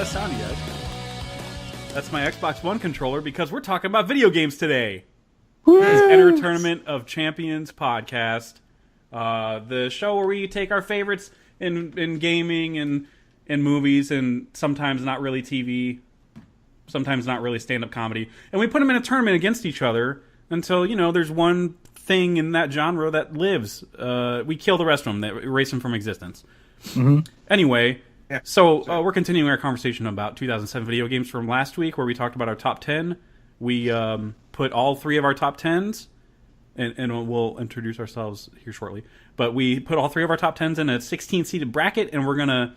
that sound, you guys? That's my Xbox One controller because we're talking about video games today. This is Enter Tournament of Champions podcast, the show where we take our favorites in gaming and in movies, and sometimes not really TV, sometimes not really stand-up comedy, and we put them in a tournament against each other until, you know, there's one thing in that genre that lives. We kill the rest of them, that erase them from existence. Mm-hmm. Anyway, so we're continuing our conversation about 2007 video games from last week, where we talked about our top 10. We put all three of our top 10s, and we'll introduce ourselves here shortly, but we put all three of our top 10s in a 16-seated bracket, and we're going to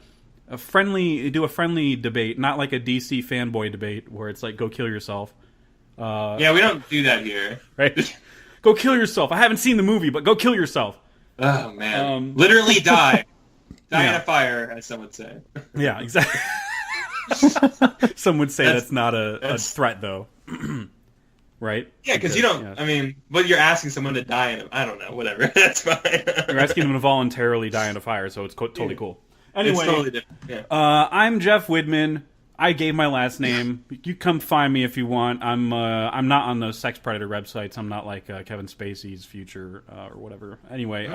do a friendly debate, not like a DC fanboy debate where it's like, go kill yourself. Yeah, we don't do that here. Right? Go kill yourself. I haven't seen the movie, but go kill yourself. Oh, man. Literally die. Die in a fire, as some would say. Yeah, exactly. Some would say that's not a threat, though. Right? Yeah, because you don't, I mean, but you're asking someone to die in a, I don't know, whatever. That's fine. You're asking them to voluntarily die in a fire, so it's totally cool. Anyway, it's totally different. Yeah. I'm Jeff Widman. I gave my last name. You come find me if you want. I'm not on those sex predator websites. I'm not like Kevin Spacey's future or whatever. Anyway,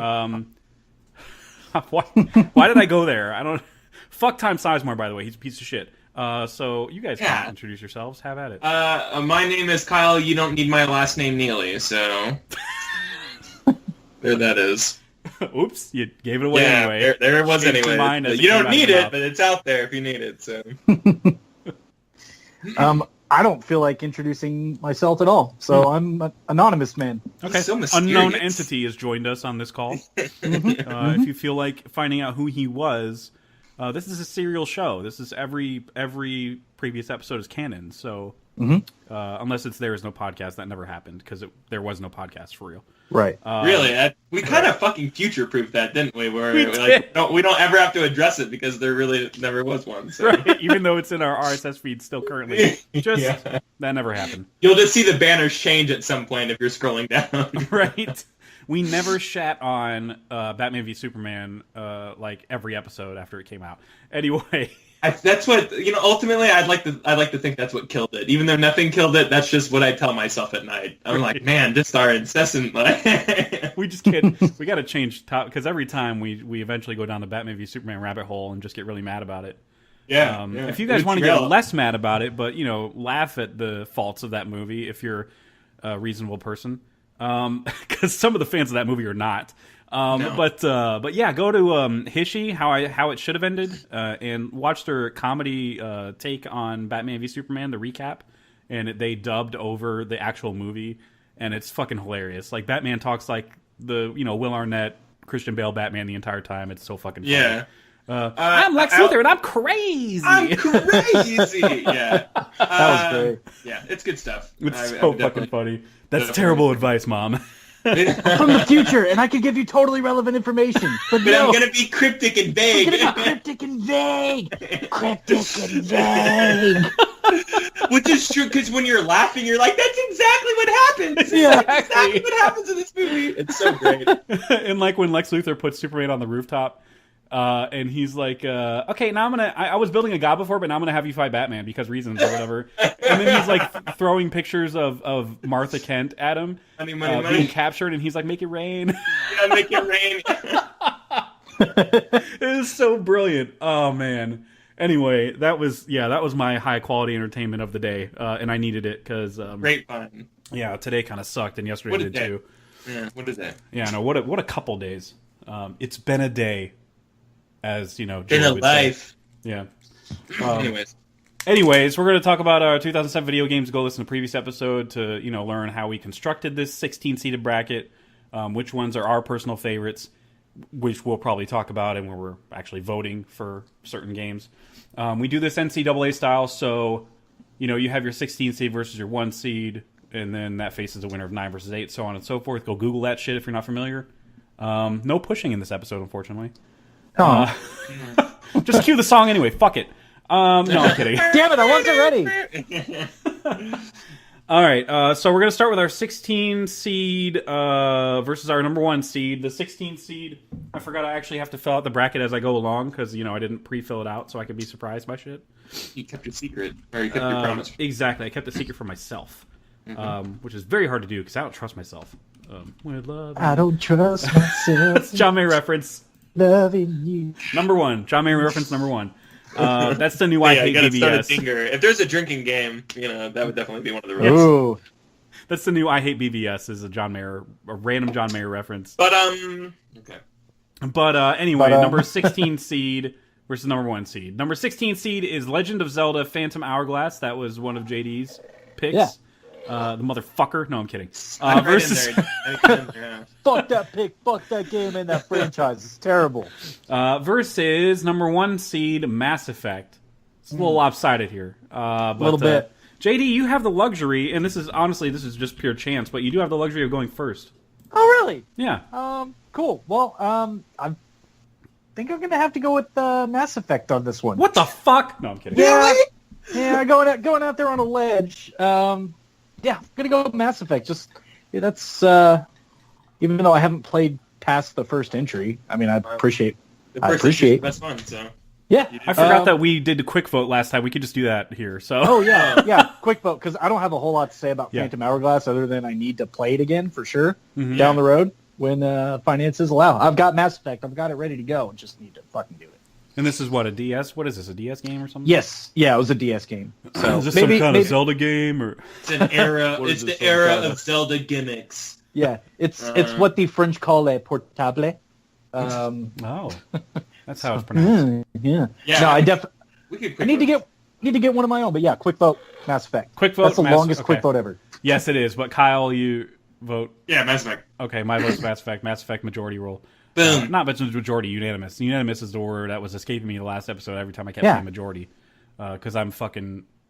why did I go there? I don't. Fuck Tom Sizemore, by the way. He's a piece of shit. So you guys can introduce yourselves. Have at it. My name is Kyle. You don't need my last name, Neely. So there that is. Oops, you gave it away anyway. There it was anyway. You don't need it, but it's out there if you need it. So. I don't feel like introducing myself at all, so I'm an anonymous man. Okay, so unknown entity has joined us on this call. If you feel like finding out who he was, this is a serial show. This is every previous episode is canon. So unless it's There Is No Podcast, that never happened because there was no podcast for real. Right. Really, we kind of fucking future-proofed that, didn't we? Where we don't ever have to address it because there really never was one. So. Right. Even though it's in our RSS feed still currently. That never happened. You'll just see the banners change at some point if you're scrolling down. Right. We never shat on Batman v Superman like every episode after it came out. Anyway. That's what, ultimately I'd like to think that's what killed it. Even though nothing killed it, that's just what I tell myself at night. I'm like, man, just our incessant we just can't, we got to change top, because every time we eventually go down the Batman v Superman rabbit hole and just get really mad about it. Yeah. If you guys want to get less mad about it, but laugh at the faults of that movie if you're a reasonable person, because some of the fans of that movie are not. No. But yeah, go to Hishy, how it should have ended, and watch their comedy take on Batman v Superman, the recap, and they dubbed over the actual movie, and it's fucking hilarious. Like, Batman talks like the Will Arnett, Christian Bale Batman the entire time. It's so fucking funny. Yeah. I'm Lex Luthor and I'm crazy. I'm crazy. Yeah. That was great. Yeah, it's good stuff. It's so fucking funny. That's terrible advice, Mom. I'm from the future, and I can give you totally relevant information. But no, I'm gonna be cryptic and vague. Cryptic and vague. Which is true, because when you're laughing, you're like, that's exactly what happens. Yeah, exactly what happens in this movie. It's so great. And like when Lex Luthor puts Superman on the rooftop, and he's like, okay, now I was building a god before, but now I'm gonna have you fight Batman because reasons or whatever. And then he's like throwing pictures of Martha Kent at him, being captured, and he's like, make it rain. Yeah, make it rain. It is so brilliant. Oh man. Anyway, that was my high quality entertainment of the day, and I needed it because great fun. Yeah, today kind of sucked, and yesterday did too. Yeah, what is that? Yeah, no, what a couple days. It's been a day. As in a life. Say. Yeah. Anyways, we're going to talk about our 2007 video games. Go listen to the previous episode to learn how we constructed this 16-seated bracket, which ones are our personal favorites, which we'll probably talk about, and where we're actually voting for certain games. We do this NCAA style, so you have your 16 seed versus your 1 seed, and then that faces a winner of 9 versus 8, so on and so forth. Go Google that shit if you're not familiar. No pushing in this episode, unfortunately. Just cue the song anyway. Fuck it. No, I'm kidding. Damn it, I wasn't ready. All right, so we're going to start with our 16 seed versus our number 1 seed. The 16 seed, I forgot I actually have to fill out the bracket as I go along because, I didn't pre-fill it out so I could be surprised by shit. You kept your secret, or you kept your promise. Exactly, I kept a secret for myself, which is very hard to do because I don't trust myself. With love, I don't trust myself. That's John Mayer reference. Loving you. Number 1, John Mayer reference number 1. That's the new I Hate gotta start a BVS. dinger. If there's a drinking game, that would definitely be one of the rules. Ooh. That's the new I Hate BVS is a random John Mayer reference. But okay. But anyway, number 16 seed versus number 1 seed. Number 16 seed is Legend of Zelda: Phantom Hourglass. That was one of JD's picks. Yeah. The motherfucker. No, I'm kidding. Versus... Fuck that pick. Fuck that game and that franchise. It's terrible. Versus number 1 seed Mass Effect. It's a little lopsided here. A little bit. JD, you have the luxury, and this is just pure chance, but you do have the luxury of going first. Oh, really? Yeah. Cool. Well, I think I'm gonna have to go with Mass Effect on this one. What the fuck? No, I'm kidding. Yeah, yeah, going out there on a ledge. Yeah, I'm gonna go with Mass Effect. That's even though I haven't played past the first entry. I mean, I appreciate. The best one. So yeah, I forgot that we did a quick vote last time. We could just do that here. So. Oh yeah, quick vote because I don't have a whole lot to say about Phantom Hourglass other than I need to play it again for sure down the road when finances allow. I've got Mass Effect. I've got it ready to go. Just need to fucking do it. And this is what, a DS? What is this, a DS game or something? Yes. Yeah, it was a DS game. So is this some kind of Zelda game? Or it's an era. It's the era of Zelda gimmicks. Yeah, it's what the French call a portable. Oh, that's how it's pronounced. Yeah. No, I need to get one of my own. But yeah, quick vote, Mass Effect. Quick vote. That's the longest quick vote ever. Yes, it is. But Kyle, you vote. Yeah, Mass Effect. Okay, my vote's Mass Effect. Mass Effect majority rule. Boom. Not majority, unanimous. Unanimous is the word that was escaping me the last episode every time I kept saying majority. Because I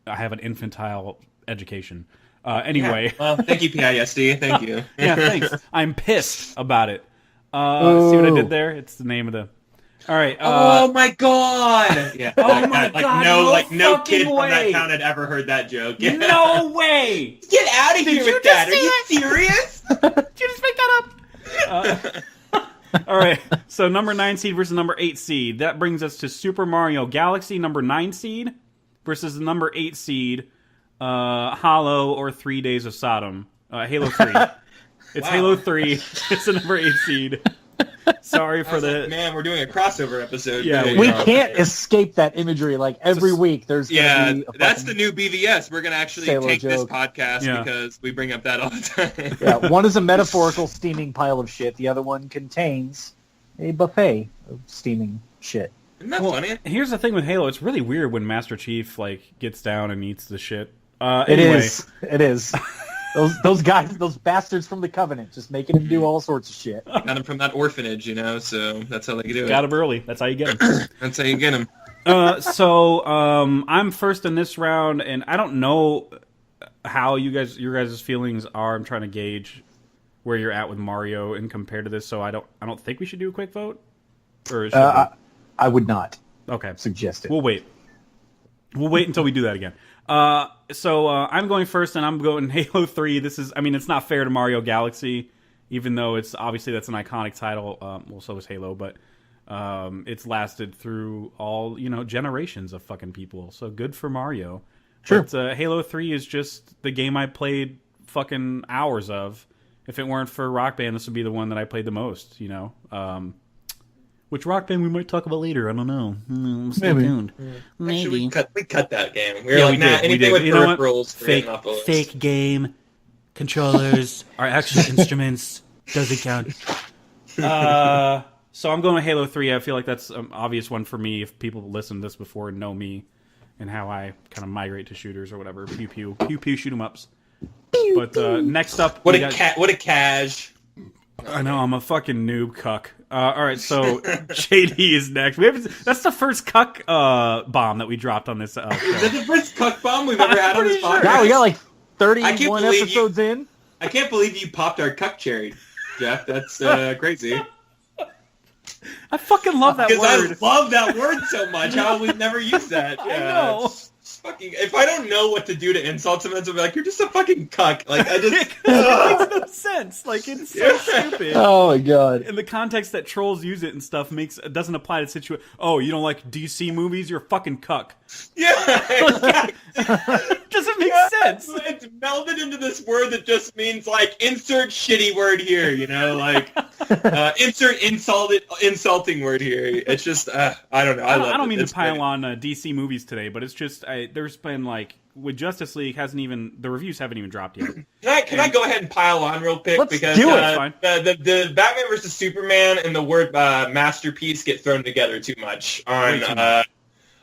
have an infantile education. Anyway. Yeah. Well, thank you, PISD. Thank you. Yeah, thanks. I'm pissed about it. See what I did there? It's the name of the... All right. Oh my god! Yeah. Oh my god! No kid way. from that town had ever heard that joke. Yeah. No way! Get out of here with that! Are you serious? Did you just make that up? All right. So number 9 seed versus number 8 seed. That brings us to Super Mario Galaxy, number 9 seed, versus the number 8 seed, Hollow or 3 Days of Sodom. Halo 3. It's Halo 3. It's the number 8 seed. Sorry for the... Man, we're doing a crossover episode. Yeah, we can't escape that imagery. Like every week, there's gonna be that's the new BVS. We're gonna actually take this podcast because we bring up that all the time. Yeah, one is a metaphorical steaming pile of shit. The other one contains a buffet of steaming shit. Isn't that funny? Here's the thing with Halo. It's really weird when Master Chief gets down and eats the shit. It is. Those guys, those bastards from the Covenant, just making him do all sorts of shit. Got him from that orphanage, so that's how they do it. Got him early. That's how you get him. That's how you get him. So I'm first in this round, and I don't know how your guys' feelings are. I'm trying to gauge where you're at with Mario and compared to this. So I don't think we should do a quick vote. Or should I would not. Okay, suggest it. We'll wait until we do that again. So I'm going first, and I'm going Halo 3. It's not fair to Mario Galaxy, even though it's obviously that's an iconic title. Well, so is Halo, but it's lasted through all generations of fucking people. So good for Mario. Sure. But Halo 3 is just the game I played fucking hours of. If it weren't for Rock Band, this would be the one that I played the most. Which Rock Band we might talk about later. I don't know. Stay tuned. Maybe. Actually, we cut that game. We did. Anything with peripherals. Fake game. Controllers are actually instruments. Doesn't count. So I'm going with Halo 3. I feel like that's an obvious one for me. If people listen to this before and know me and how I kind of migrate to shooters or whatever. Pew pew. Pew pew, shoot 'em ups. But next up... What a cash. I know, I'm a fucking noob cuck. All right, so JD is next. That's the first cuck bomb that we dropped on this show. Is that the first cuck bomb we've ever had on this podcast? Wow, we got 31 episodes in. I can't believe you popped our cuck cherry, Jeff. That's crazy. I fucking love that word. Because I love that word so much. How we've never used that. I know. fucking. If I don't know what to do to insult someone, I'll be like, "You're just a fucking cuck." Like I just. it makes no sense. Like it's so stupid. Oh my god. In the context that trolls use it and stuff doesn't apply to situation. Oh, you don't like DC movies? You're a fucking cuck. Yeah. Exactly. Doesn't make sense. It's melded into this word that just means like insert shitty word here. You know, like insert insulting word here. It's just I don't know. I don't mean to pile on DC movies today, but it's just there's been like with Justice League the reviews haven't even dropped yet. Can I go ahead and pile on real quick? Let's because do it. The Batman versus Superman and the word masterpiece get thrown together too much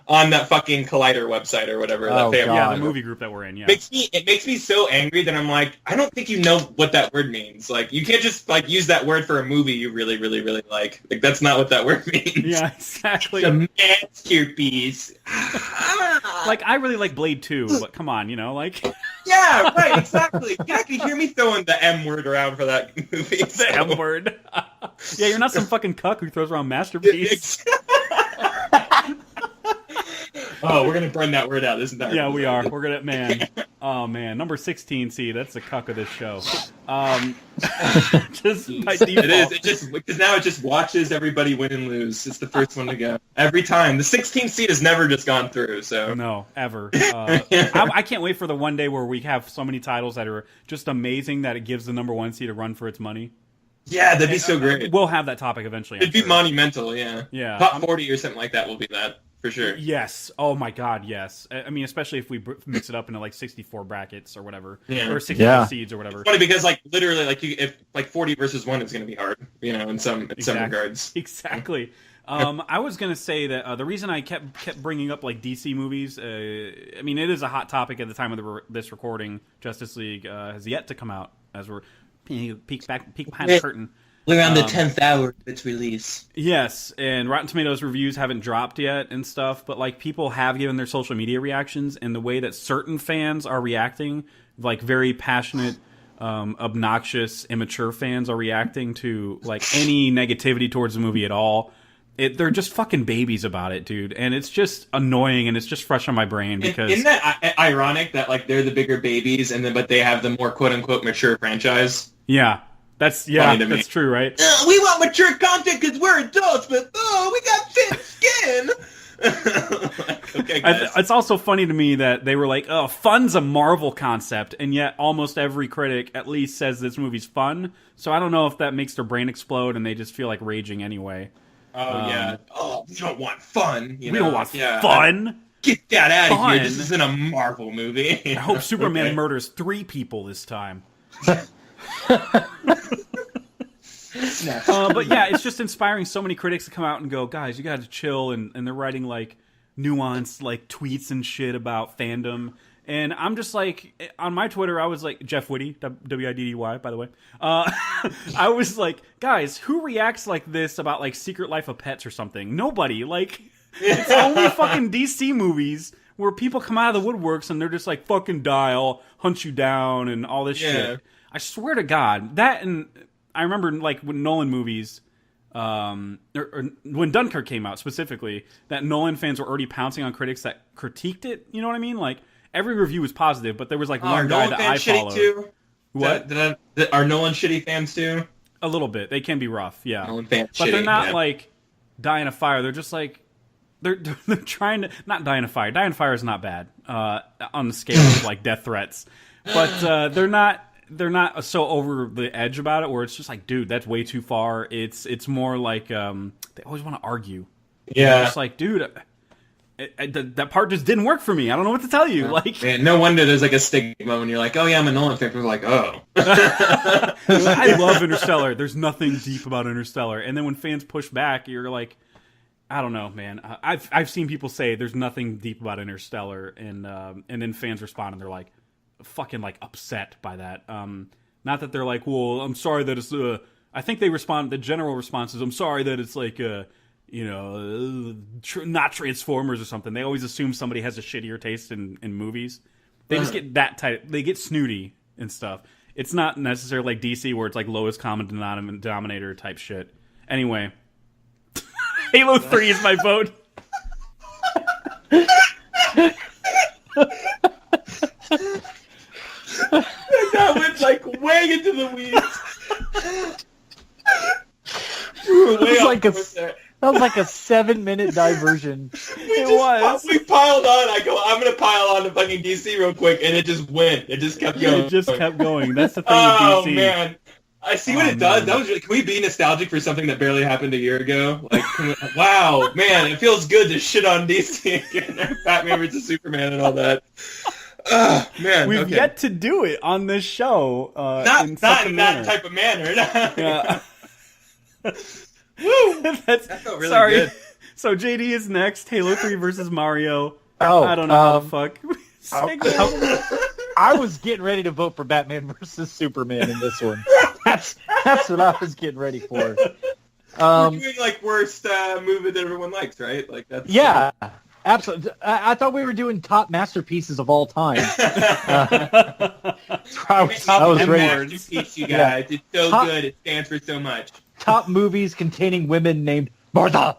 on that fucking Collider website or whatever. Oh, that Yeah, the movie group that we're in. Yeah, it makes me so angry that I'm like, I don't think you know what that word means. Like, you can't just like use that word for a movie you really, really, really like. Like, that's not what that word means. Yeah, exactly. The masterpiece. Like, I really like Blade 2, but come on, like... Yeah, right, exactly. You can actually hear me throwing the M word around for that movie. The M word. Yeah, you're not some fucking cuck who throws around masterpiece. Oh, we're going to burn that word out, isn't that? Yeah, we are. We're gonna, man. Oh, man. Number 16, see, that's the cuck of this show. Just by default. It is. It just, because now it just watches everybody win and lose. It's the first one to go. Every time. The 16th seed has never just gone through, so. No, ever. I can't wait for the one day where we have so many titles that are just amazing that it gives the number 1 seed a run for its money. Yeah, that'd be so great. We'll have that topic eventually. It'd be monumental, yeah. Yeah. Top 40 or something like that will be that. For sure. Yes. Oh my God. Yes. I mean, especially if we mix it up into like 64 brackets or whatever, or 64 seeds or whatever. It's funny because like literally like if like 40 versus 1 is going to be hard, in some regards. Exactly. I was gonna say that the reason I kept bringing up like DC movies, I mean, it is a hot topic at the time of this recording. Justice League has yet to come out as we're peek behind the curtain. We're on the 10th hour of its release. Yes, and Rotten Tomatoes reviews haven't dropped yet and stuff, but like people have given their social media reactions, and the way that certain fans are reacting, like very passionate, obnoxious, immature fans are reacting to like any negativity towards the movie at all. They're just fucking babies about it, dude, and it's just annoying, and it's just fresh on my brain because isn't that ironic that like they're the bigger babies, but they have the more quote unquote mature franchise? Yeah. That's true, right? We want mature content because we're adults, but we got thin skin. Okay, guys. It's also funny to me that they were like, "Oh, fun's a Marvel concept," and yet almost every critic at least says this movie's fun. So I don't know if that makes their brain explode and they just feel like raging anyway. Oh yeah. Oh, we don't want fun. We don't want fun. Get that out of here. This isn't a Marvel movie. I hope Superman murders 3 people this time. But yeah, it's just inspiring so many critics to come out and go, guys, you got to chill, and they're writing like nuanced like tweets and shit about fandom, and I'm just like, on my Twitter I was like, Jeff Whitty, WIDDY, by the way, I was like, guys, who reacts like this about like Secret Life of Pets or something? Nobody. Like, it's only fucking DC movies where people come out of the woodworks and they're just like, fucking die, I'll hunt you down and all this shit. I swear to God, that, and I remember like when Nolan movies, or when Dunkirk came out specifically, that Nolan fans were already pouncing on critics that critiqued it. You know what I mean? Like every review was positive, but there was like one guy that I followed. Too? What? Are Nolan shitty fans too? A little bit. They can be rough, yeah. Nolan fans, but they're not like dying of fire. They're just like they're trying to not die in a fire. Die in a fire is not bad on the scale of like death threats, but they're not so over the edge about it where it's just like, dude, that's way too far. It's more like they always want to argue. Yeah, it's like, dude, that part just didn't work for me. I don't know what to tell you. Like, man, no wonder there's like a stigma when you're like, oh yeah, I'm a Nolan fan. People are like, oh. I love Interstellar. There's nothing deep about Interstellar. And then when fans push back, you're like, I don't know, man. I've seen people say there's nothing deep about Interstellar, and then fans respond and they're like, fucking like upset by that. Not that they're like, well, I'm sorry that it's I think they respond, the general response is, I'm sorry that it's like not Transformers or something. They always assume somebody has a shittier taste in movies. They just get that type, they get snooty and stuff. It's not necessarily like DC where it's like lowest common denominator type shit. Anyway, Halo 3 is my vote. like way into the weeds. We were way off course there. That was like a 7-minute diversion. We piled on. I go, I'm going to pile on to fucking DC real quick, and it just went. It just kept going. It just kept going. That's the thing with DC. Oh, DC. man. I see what it does. That was really, can we be nostalgic for something that barely happened a year ago? Like, wow, man, it feels good to shit on DC again. Batman vs. Superman and all that. Man, we've yet to do it on this show. Not in that type of manner. Yeah. Woo! That felt really good. So JD is next. Halo 3 versus Mario. Oh, I don't know how the fuck. I was getting ready to vote for Batman versus Superman in this one. That's what I was getting ready for. We're doing like worst movie that everyone likes, right? Like that's absolutely. I thought we were doing top masterpieces of all time. I was ready. Masterpiece, you guys. It's so good. It stands for so much. Top movies containing women named Martha.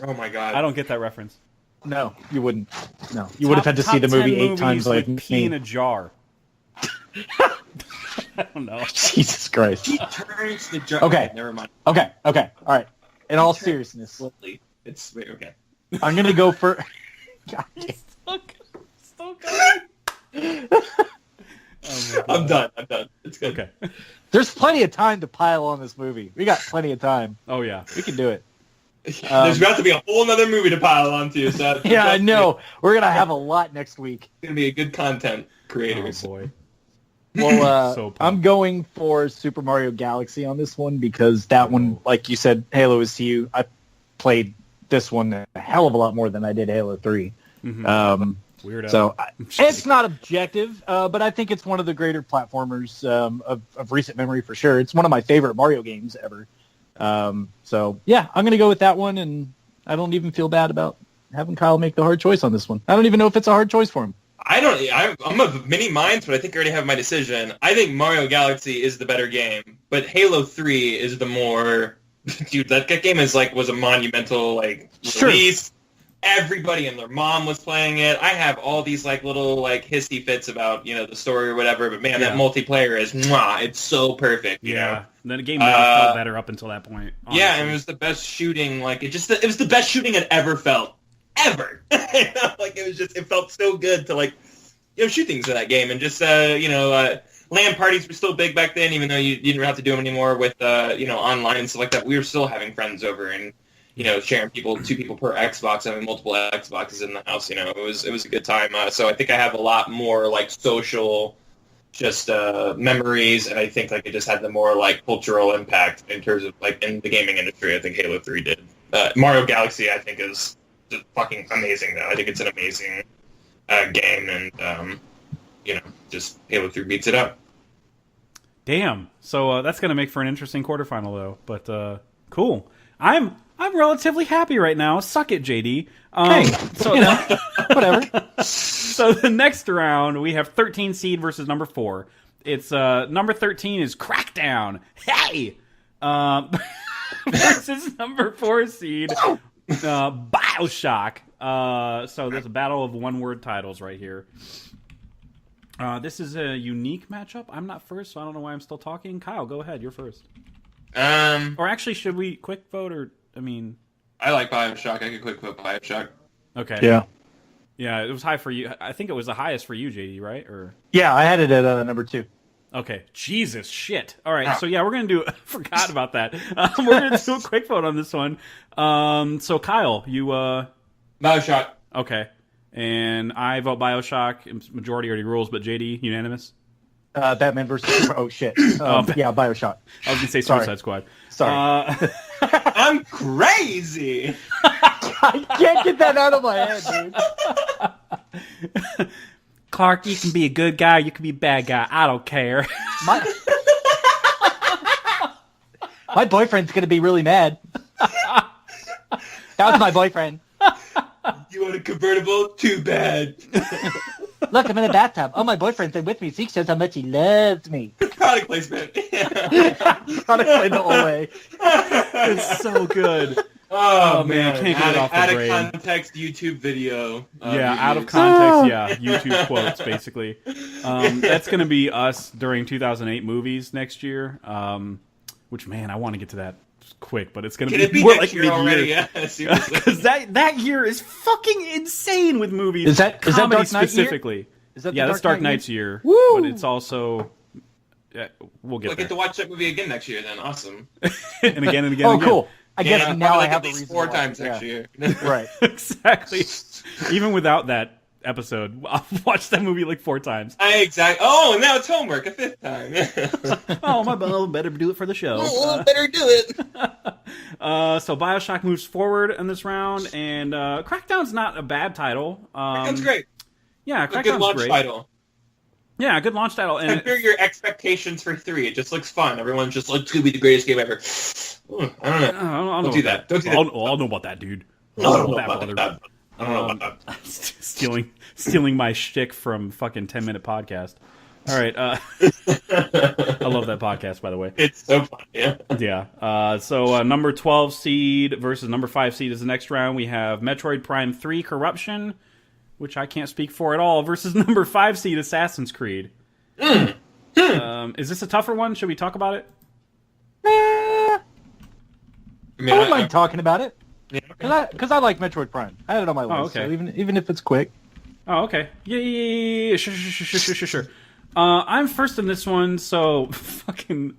Oh my god! I don't get that reference. No, you wouldn't. No, you would have had to see the movie 8 times like me. Pee in a jar. I don't know. Jesus Christ. He turns the jar. Okay, never mind. Okay. All right. In all seriousness, it's okay. I'm gonna go for. God, still going. I'm done. It's good. Okay. There's plenty of time to pile on this movie. We got plenty of time. Oh yeah, we can do it. There's about to be a whole other movie to pile onto. So yeah, I know. We're gonna have a lot next week. It's gonna be a good content creator. Oh boy. Well, I'm going for Super Mario Galaxy on this one because that one, like you said, Halo is to you. I played this one a hell of a lot more than I did Halo 3. Mm-hmm. Weirdo. So it's not objective, but I think it's one of the greater platformers of recent memory for sure. It's one of my favorite Mario games ever. So yeah, I'm going to go with that one, and I don't even feel bad about having Kyle make the hard choice on this one. I don't even know if it's a hard choice for him. I'm of many minds, but I think I already have my decision. I think Mario Galaxy is the better game, but Halo 3 is the more... Dude, that game was a monumental release. Everybody and their mom was playing it. I have all these little hissy fits about the story or whatever, but man, that multiplayer is it's so perfect. You know? And then the game never felt better up until that point. Honestly. Yeah, and it was the best shooting. It was the best shooting it ever felt, ever. It felt so good to shoot things in that game, and just LAN parties were still big back then, even though you didn't have to do them anymore with online and stuff like that. We were still having friends over and sharing 2 people per Xbox, having multiple Xboxes in the house. It was a good time. So I think I have a lot more social memories, and I think it just had the more cultural impact in terms of in the gaming industry. I think Halo 3 did. Mario Galaxy I think is just fucking amazing though. I think it's an amazing game, and just Halo 3 beats it up. Damn. So that's gonna make for an interesting quarterfinal though. But cool. I'm relatively happy right now. Suck it, JD. Whatever. So the next round, we have 13 seed versus number 4. It's number 13 is Crackdown. Hey, versus number 4 seed BioShock. So there's a battle of one-word titles right here. This is a unique matchup. I'm not first, so I don't know why I'm still talking. Kyle, go ahead. You're first. Or actually, should we quick vote or? I like BioShock. I could quick vote BioShock. Okay. Yeah. Yeah, it was high for you. I think it was the highest for you, JD, right? Or yeah, I had it at number 2. Okay. Jesus, shit. All right, so yeah, we're gonna do. I forgot about that. We're gonna do a quick vote on this one. So Kyle, you BioShock. Okay, and I vote BioShock. Majority already rules, but JD unanimous. Batman versus oh shit. Yeah, BioShock. I was gonna say Suicide Squad. Sorry. I'm crazy. I can't get that out of my head, dude. Clark, you can be a good guy, you can be a bad guy. I don't care. My boyfriend's gonna be really mad. That was my boyfriend. You want a convertible? Too bad. Look, I'm in the bathtub. Oh, my boyfriend's in with me, so he shows how much he loves me. Product placement. Product placement the whole way. It's so good. Oh, man, I can't get it off the out brain. of context YouTube video. Yeah, out of context, yeah, YouTube quotes, basically. That's going to be us during 2008 movies next year, which, man, I want to get to that quick, but it's going to be more like year already? Yeah, seriously. Because that year is fucking insane with movies. Is that comedy Dark Knight specifically? Year? Is that that's Dark Knight's year, Woo! but it's also... we'll get We'll there. get to watch that movie again next year then. Awesome. and again and again Oh, and again. cool. I guess Yeah, now I probably have at a least reason 4 to times watch it. next year. Right. Exactly. Even without that episode, I've watched that movie like 4 times. Oh, and now it's homework a 5th time. Oh, my bad. Better do it for the show. Better do it. So Bioshock moves forward in this round, and Crackdown's not a bad title. Sounds great. Yeah, A Crackdown's good launch great. title. Yeah, good launch title. And Compare your expectations for 3. It just looks fun. Everyone's just like, it's going to be the greatest game ever. I don't know. Don't do that. Don't do that. I'll know about that, dude. I don't know That about brother. that. I don't know about that. Stealing my shtick from fucking 10-minute podcast. All right. I love that podcast, by the way. It's so fun, yeah. Yeah. So number 12 seed versus number 5 seed is the next round. We have Metroid Prime 3 Corruption, which I can't speak for at all, versus number 5 seed Assassin's Creed. Is this a tougher one? Should we talk about it? I I don't mind talking about it. Yeah. Because I like Metroid Prime. I had it on my list, okay. so even if it's quick. Oh, okay. Yeah. Sure. I'm first in this one, so fucking...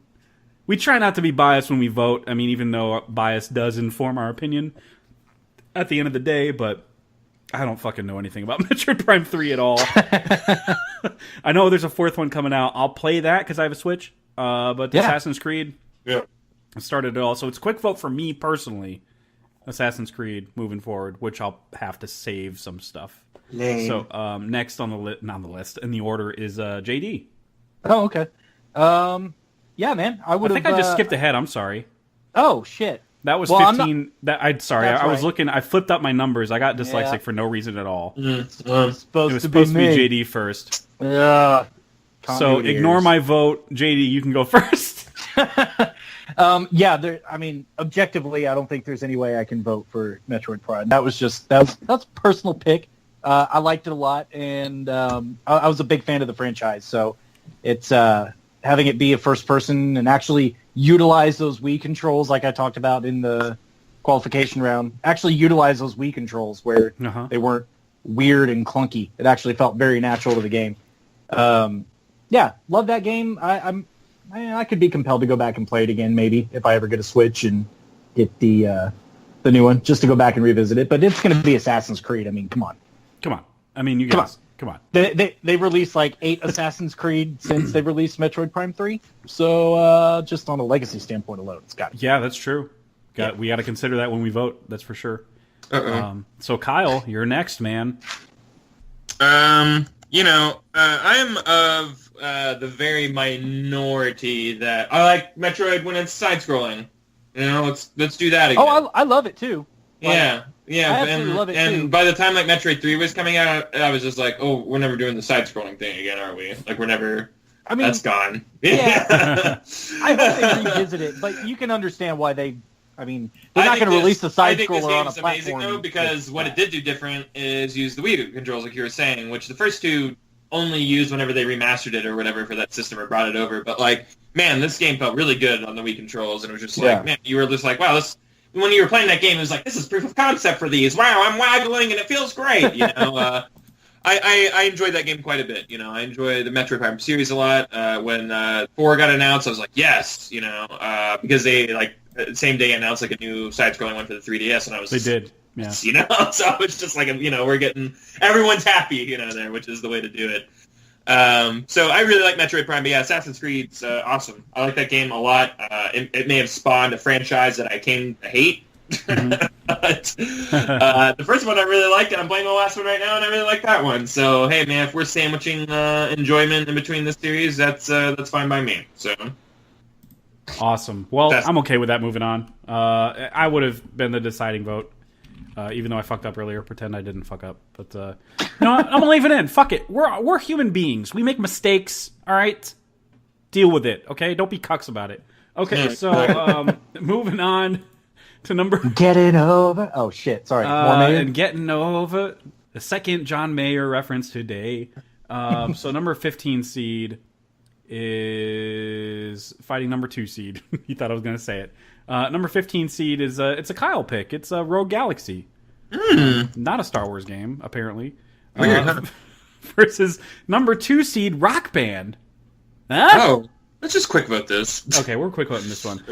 We try not to be biased when we vote. I mean, even though bias does inform our opinion at the end of the day, but I don't fucking know anything about Metroid Prime 3 at all. I know there's a 4th one coming out. I'll play that because I have a Switch. But Assassin's Creed started it all. So it's a quick vote for me personally. Assassin's Creed moving forward, which I'll have to save some stuff. Lame. So next on the not on the list in the order is JD. Oh, okay. Yeah, man. I I would think I just skipped ahead. I'm sorry. Oh, shit. That was Well, 15. That's I was right. looking. I flipped up my numbers. I got dyslexic Yeah. for no reason at all. It's It was supposed to be JD first. Yeah. So ignore my vote, JD. You can go first. Yeah, I mean, objectively, I don't think there's any way I can vote for Metroid Prime. That's a personal pick. I liked it a lot, and I was a big fan of the franchise. So it's having it be a first person and actually utilize those Wii controls, like I talked about in the qualification round. Actually utilize those Wii controls where they weren't weird and clunky. It actually felt very natural to the game. Yeah, love that game. I could be compelled to go back and play it again, maybe if I ever get a Switch and get the new one, just to go back and revisit it. But it's going to be Assassin's Creed. I mean, come on. I mean, you guys, come on. They released like 8 Assassin's Creed since they released Metroid Prime 3. So just on a legacy standpoint alone, it's got to be. Yeah, that's true. We got to consider that when we vote. That's for sure. So Kyle, you're next, man. I'm of the very minority that I like Metroid when it's side-scrolling. You know, let's do that again. Oh, I love it too. Yeah. I absolutely love it and too. by the time like Metroid 3 was coming out, I was just like, oh, we're never doing the side-scrolling thing again, are we? Like, we're never... I mean, that's gone. Yeah. I hope they revisit it, but you can understand why they... I mean, they're not going to release the side-scroller on a platform. I think this game's amazing, though, because what it did do different is use the Wii controls, like you were saying, which the first two only used whenever they remastered it or whatever for that system or brought it over. But, like, man, this game felt really good on the Wii controls, and it was just like, man, you were just like, wow, when you were playing that game, it was like, this is proof of concept for these. Wow, I'm waggling, and it feels great, you know? I enjoyed that game quite a bit, you know. I enjoy the Metroid Prime series a lot. When 4 got announced, I was like, yes, you know, because they, like, same day announced, like, a new side-scrolling one for the 3DS, and I was... They did, yeah. You know, so it's just like, you know, we're getting... Everyone's happy, you know, there, which is the way to do it. So I really like Metroid Prime, but yeah, Assassin's Creed's awesome. I like that game a lot. It may have spawned a franchise that I came to hate. But the first one I really liked, and I'm playing the last one right now, and I really like that one. So hey, man, if we're sandwiching enjoyment in between the series, that's fine by me. So awesome. Well, I'm okay with that. Moving on. I would have been the deciding vote, even though I fucked up earlier. Pretend I didn't fuck up, but you know what? I'm gonna leave it in. Fuck it. We're human beings. We make mistakes. All right. Deal with it. Okay. Don't be cucks about it. Okay. So moving on to number Getting over. Oh shit! Sorry. More Mayer? and getting over the second John Mayer reference today. So number 15 seed is fighting number 2 seed. You thought I was going to say it. Number 15 seed is it's a Kyle pick. It's a Rogue Galaxy. Not a Star Wars game, apparently. Weird, huh? Versus number 2 seed Rock Band. Huh? Oh, let's just quick vote this. Okay, we're quick voting this one.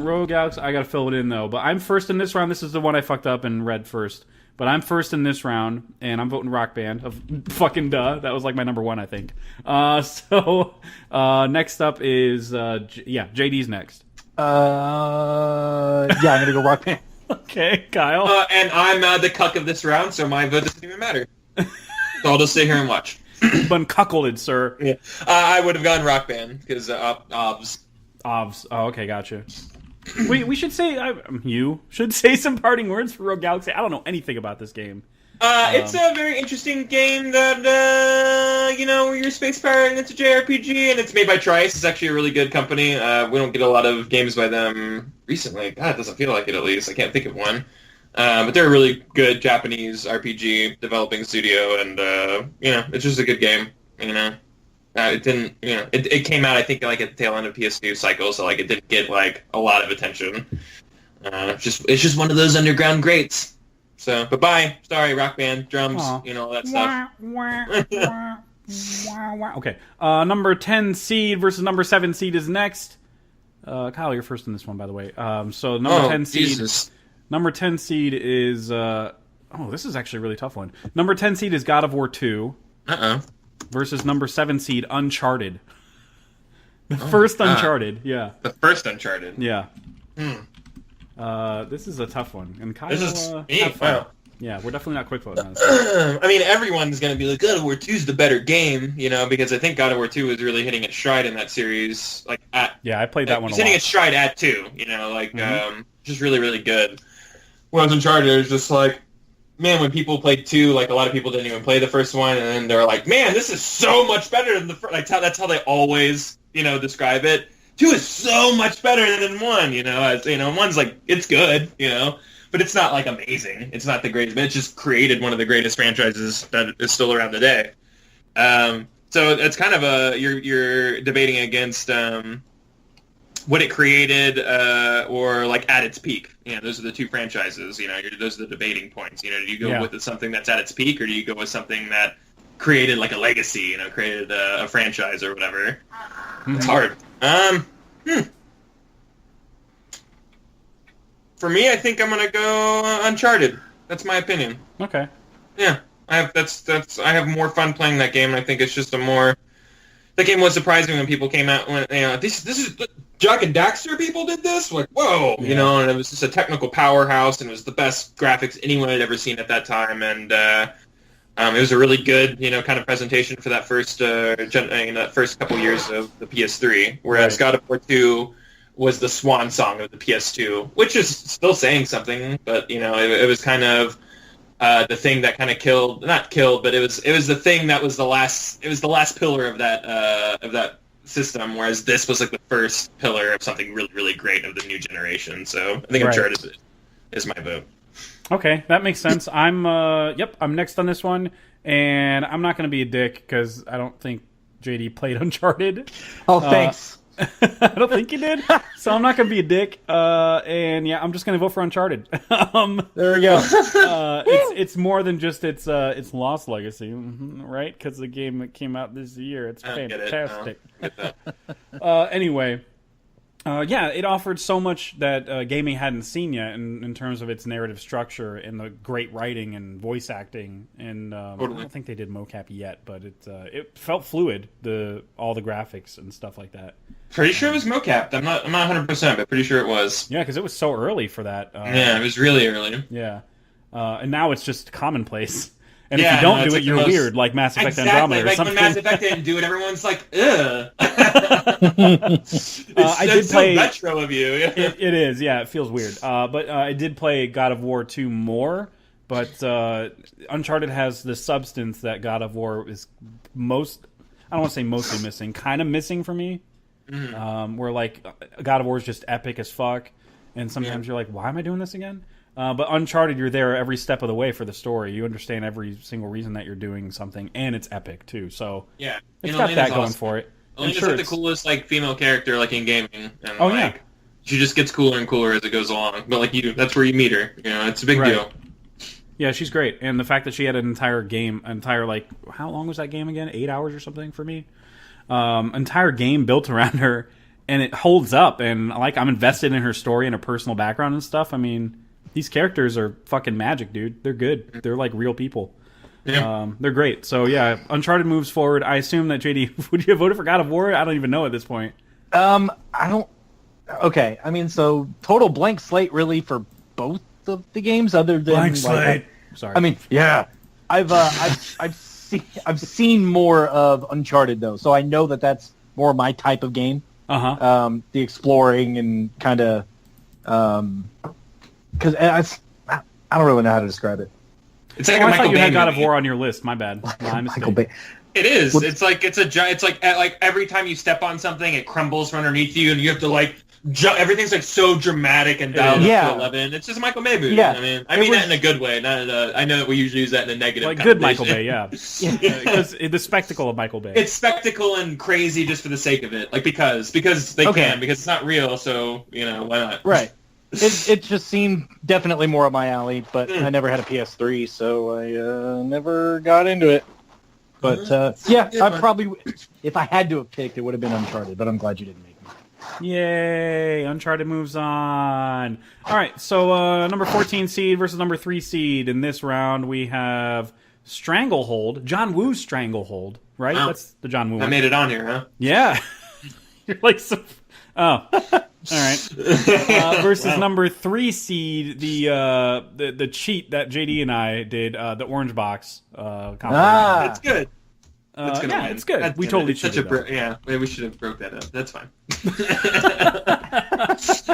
Rogue Galaxy, I gotta fill it in though. But I'm first in this round. This is the one I fucked up and read first. But I'm first in this round, and I'm voting Rock Band. Fucking duh. That was like my number 1, I think. So next up is JD's next. I'm gonna go Rock Band. Okay, Kyle. And I'm the cuck of this round, so my vote doesn't even matter. So I'll just sit here and watch. You've been cuckolded, sir. Yeah, I would have gone Rock Band because obs. Ovs. Oh, okay, gotcha. We should say you should say some parting words for Rogue Galaxy. I don't know anything about this game. It's a very interesting game that where you're a space pirate and it's a JRPG and it's made by Trice. It's actually a really good company. We don't get a lot of games by them recently. God, it doesn't feel like it at least. I can't think of one. But they're a really good Japanese RPG developing studio, and it's just a good game. It didn't, it came out I think like at the tail end of PS2 cycle, so like it didn't get like a lot of attention. It's just one of those underground greats. So, but bye. Sorry, Rock Band, drums, all that stuff. Okay. Number 10 seed versus number 7 seed is next. Kyle, you're first in this one, by the way. So number 10 seed. Jesus. Number 10 seed is this is actually a really tough one. Number 10 seed is God of War 2. Versus number 7 seed Uncharted. The first Uncharted, yeah. The first Uncharted. Yeah. This is a tough one. And Kyle, This is have fun. wow. Yeah, we're definitely not quick voting on this. I mean, everyone's going to be like, God of War 2 is the better game, because I think God of War 2 is really hitting its stride in that series. Yeah, I played that one a It's lot. hitting its stride at 2, just really, really good. Whereas Uncharted is just like, man, when people played 2, like, a lot of people didn't even play the first one, and then they're like, man, this is so much better than the first. Like, that's how they always, describe it. 2 is so much better than 1, one's like, it's good, but it's not, like, amazing. It's not the greatest, but it just created one of the greatest franchises that is still around today. So it's kind of you're debating against what it created or, like, at its peak. Those are the two franchises, those are the debating points. Do you go with something that's at its peak, or do you go with something that created, like, a legacy, created a franchise or whatever? It's hard. For me, I think I'm gonna go Uncharted. That's my opinion. Okay. Yeah, I have more fun playing that game. I think it's just that game was surprising when people came out when this is Jack and Daxter people did this, like, whoa, and it was just a technical powerhouse, and it was the best graphics anyone had ever seen at that time, and it was a really good kind of presentation for that first that first couple years of the PS3, whereas God of War 2 was the swan song of the PS2, which is still saying something, but it was kind of the thing that kind of not killed, but it was the thing that was the last pillar of that system, whereas this was like the first pillar of something really, really great of the new generation. So I think Uncharted is my vote. Okay, that makes sense. I'm next on this one, and I'm not going to be a dick because I don't think JD played Uncharted. Oh, thanks. I don't think he did, so I'm not going to be a dick. And yeah, I'm just going to vote for Uncharted. There we go. It's more than just its lost legacy, right? Because the game that came out this year, it's fantastic. Anyway. It offered so much that gaming hadn't seen yet in terms of its narrative structure and the great writing and voice acting. And I don't think they did mocap yet, but it felt fluid. All the graphics and stuff like that. Pretty sure it was mocapped. I'm not 100%, but pretty sure it was. Yeah, because it was so early for that. It was really early. Yeah, and now it's just commonplace. And if you don't do it, you're weird, like Mass Effect Andromeda or something. When Mass Effect didn't do it, everyone's like, ugh. I did play so retro of you. It is, yeah. It feels weird. But I did play God of War 2 more. But Uncharted has the substance that God of War is I don't want to say mostly missing, kind of missing for me. Where like God of War is just epic as fuck, and sometimes you're like, why am I doing this again? But Uncharted, you're there every step of the way for the story. You understand every single reason that you're doing something, and it's epic too. So yeah, it's got that going for it. Elena's like the coolest like female character like in gaming. And, yeah. She just gets cooler and cooler as it goes along. But like that's where you meet her. It's a big deal. Yeah, she's great, and the fact that she had an entire like how long was that game again? 8 hours or something for me. Entire game built around her, and it holds up. And like I'm invested in her story and her personal background and stuff. I mean, these characters are fucking magic, dude. They're good. They're like real people. Yeah. They're great. So yeah, Uncharted moves forward. I assume that JD, would you have voted for God of War? I don't even know at this point. I don't. Okay, I mean, so total blank slate really for both of the games, other than Blank slate. Sorry. I mean, yeah, I've seen more of Uncharted though, so I know that that's more my type of game. The exploring and kind of because I don't really know how to describe it. It's like I Michael thought you Bay had God of movie. War on your list. My bad. My mistake. Michael Bay. It is. It's like every time you step on something, it crumbles from underneath you, and you have to like jump. Everything's like so dramatic and dialed up to 11. It's just a Michael Bay movie. Yeah. I mean that in a good way. Not I know that we usually use that in a negative. Like good connotation. Michael Bay, yeah. Because the spectacle of Michael Bay. It's spectacle and crazy just for the sake of it, like because they can, because it's not real. So why not? Right. It just seemed definitely more up my alley, but I never had a PS3, so I never got into it. But I probably, if I had to have picked, it would have been Uncharted. But I'm glad you didn't make me. Yay! Uncharted moves on. All right, so number 14 seed versus number 3 seed. In this round, we have Stranglehold. John Woo's Stranglehold, right? Wow. That's the John Woo I one. made it on here, huh? Yeah. You're like some... Oh. All right. Versus number 3 seed, the cheat that JD and I did, the Orange Box compilation. It's good. That's gonna win. It's good. That's We good. totally It's such cheated, we should have broke that up. That's fine.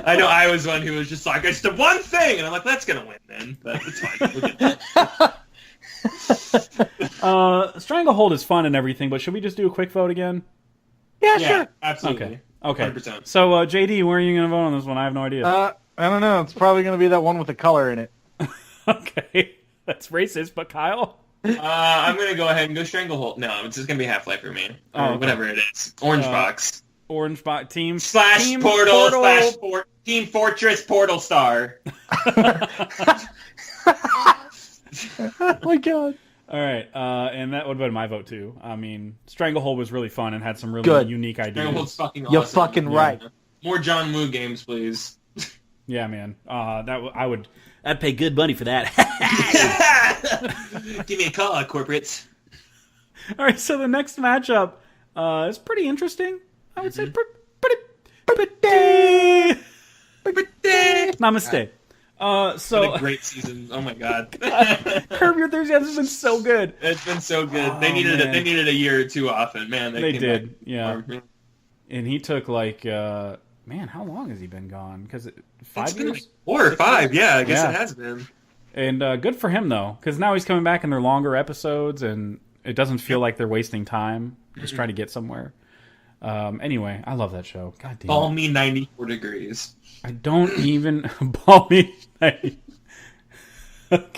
I know I was one who was just like, it's the one thing, and I'm like, that's gonna win then. But it's fine. Stranglehold is fun and everything, but should we just do a quick vote again? Yeah, sure. Absolutely. Okay. 100%. So, JD, where are you going to vote on this one? I have no idea. I don't know. It's probably going to be that one with the color in it. Okay. That's racist, but Kyle? I'm going to go ahead and go Stranglehold. No, it's just going to be Half-Life for me. Or okay. whatever it is. Orange Box. Orange Box. Team Portal. Team Fortress Portal Star. Oh, my God. All right. And that would have been my vote, too. I mean, Stranglehold was really fun and had some really unique ideas. Stranglehold's fucking awesome. You're fucking right. More John Woo games, please. Yeah, man. I'd pay good money for that. Give me a call, corporates. All right, so the next matchup is pretty interesting. I would say pretty. Namaste. What a great season! Oh my God, Curb Your Enthusiasm has been so good. It's been so good. Oh, they needed man. it. They needed a year or two off, and man, They came did. back. Yeah. And he took like, man, how long has he been gone? Because 5 been years, like 4 or 5. Yeah, I guess Yeah. it has been. and good for him though, because now he's coming back in their longer episodes, and it doesn't feel like they're wasting time just trying to get somewhere. Anyway, I love that show. God damn. Ball me 94 degrees. I don't even ball me.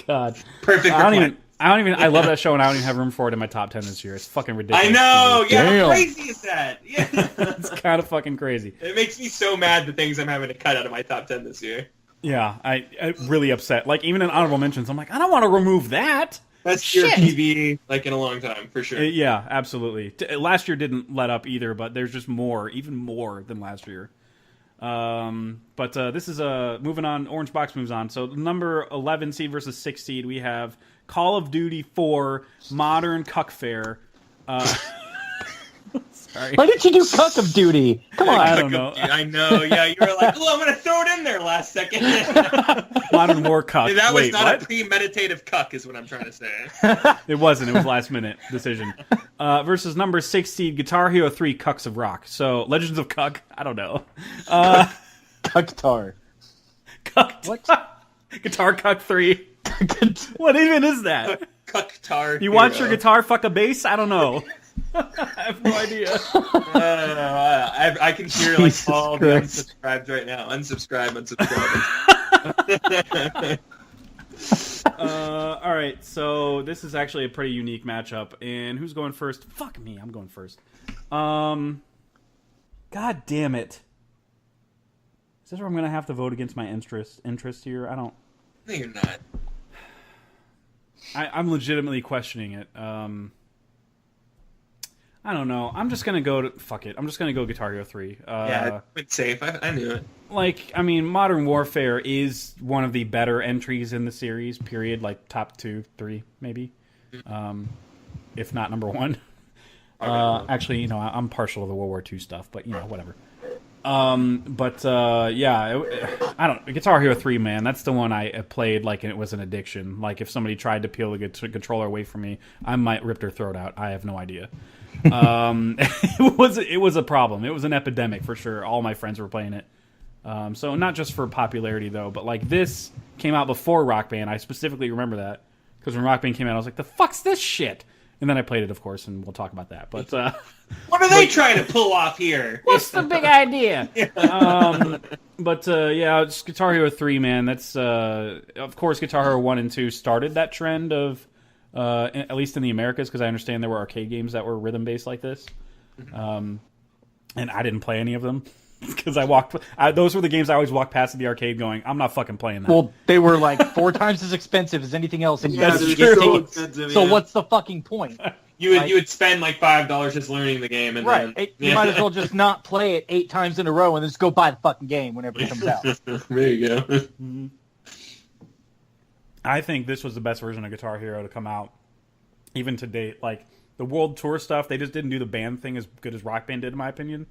God, Perfect. I love that show, and I don't even have room for it in my top 10 this year. It's fucking ridiculous. I know. Yeah, Damn. how crazy is that? Yeah. It's kind of fucking crazy. It makes me so mad the things I'm having to cut out of my top 10 this year. Yeah, I really upset. Like, even in honorable mentions, I'm like, I don't want to remove that. That's your Shit. TV like in a long time for sure. Yeah, absolutely. Last year didn't let up either, but there's just more, even more than last year. But this is moving on. Orange Box moves on. So number 11 seed versus 6 seed, we have Call of Duty 4 Modern Cuck Fair. Sorry. Why did you do Cuck of Duty? Come on. I don't know. I know. Yeah, you were like, "Oh, I'm gonna throw it in there last second." Modern War Cuck. That was Wait, not what? a premeditative cuck, is what I'm trying to say. It wasn't. It was last minute decision. Versus number 6 seed Guitar Hero 3 Cucks of Rock. So Legends of Cuck. I don't know. Cucktar. Cuck. What? Guitar Cuck 3. What even is that? Cucktar. You watch your guitar fuck a bass? I don't know. I have no idea. I can hear like Jesus all the Christ. unsubscribed right now. Unsubscribe. All right, so this is actually a pretty unique matchup. And who's going first? Fuck me, I'm going first. God damn it. Is this where I'm going to have to vote against my interest here? I don't... No, you're not. I'm legitimately questioning it. I don't know. I'm just going to go to... Fuck it. I'm just going to go Guitar Hero 3. Yeah, it's safe. I knew it. Like, I mean, Modern Warfare is one of the better entries in the series, period. Like, top 2, 3, maybe. If not number 1. Actually, you know, I'm partial to the World War II stuff, but, you know, whatever. Yeah, I don't... Guitar Hero 3, man, that's the one I played like it was an addiction. Like, if somebody tried to peel the controller away from me, I might rip their throat out. I have no idea. It was a problem. It was an epidemic for sure. All my friends were playing it. So not just for popularity though, but like this came out before Rock Band. I specifically remember that because when Rock Band came out, I was like, "The fuck's this shit?" And then I played it, of course, and we'll talk about that. But what are they trying to pull off here? what's the big idea? Yeah, just Guitar Hero 3, man. That's of course Guitar Hero 1 and 2 started that trend of. At least in the Americas, because I understand there were arcade games that were rhythm-based like this. And I didn't play any of them. Because those were the games I always walked past at the arcade going, I'm not fucking playing that. Well, they were like 4 times as expensive as anything else. And you guys That's get true. tickets. So what's the fucking point? You would spend like $5 just learning the game, and Right. then You might as well just not play it 8 times in a row and then just go buy the fucking game whenever it comes out. There you go. I think this was the best version of Guitar Hero to come out, even to date. Like, the World Tour stuff, they just didn't do the band thing as good as Rock Band did, in my opinion.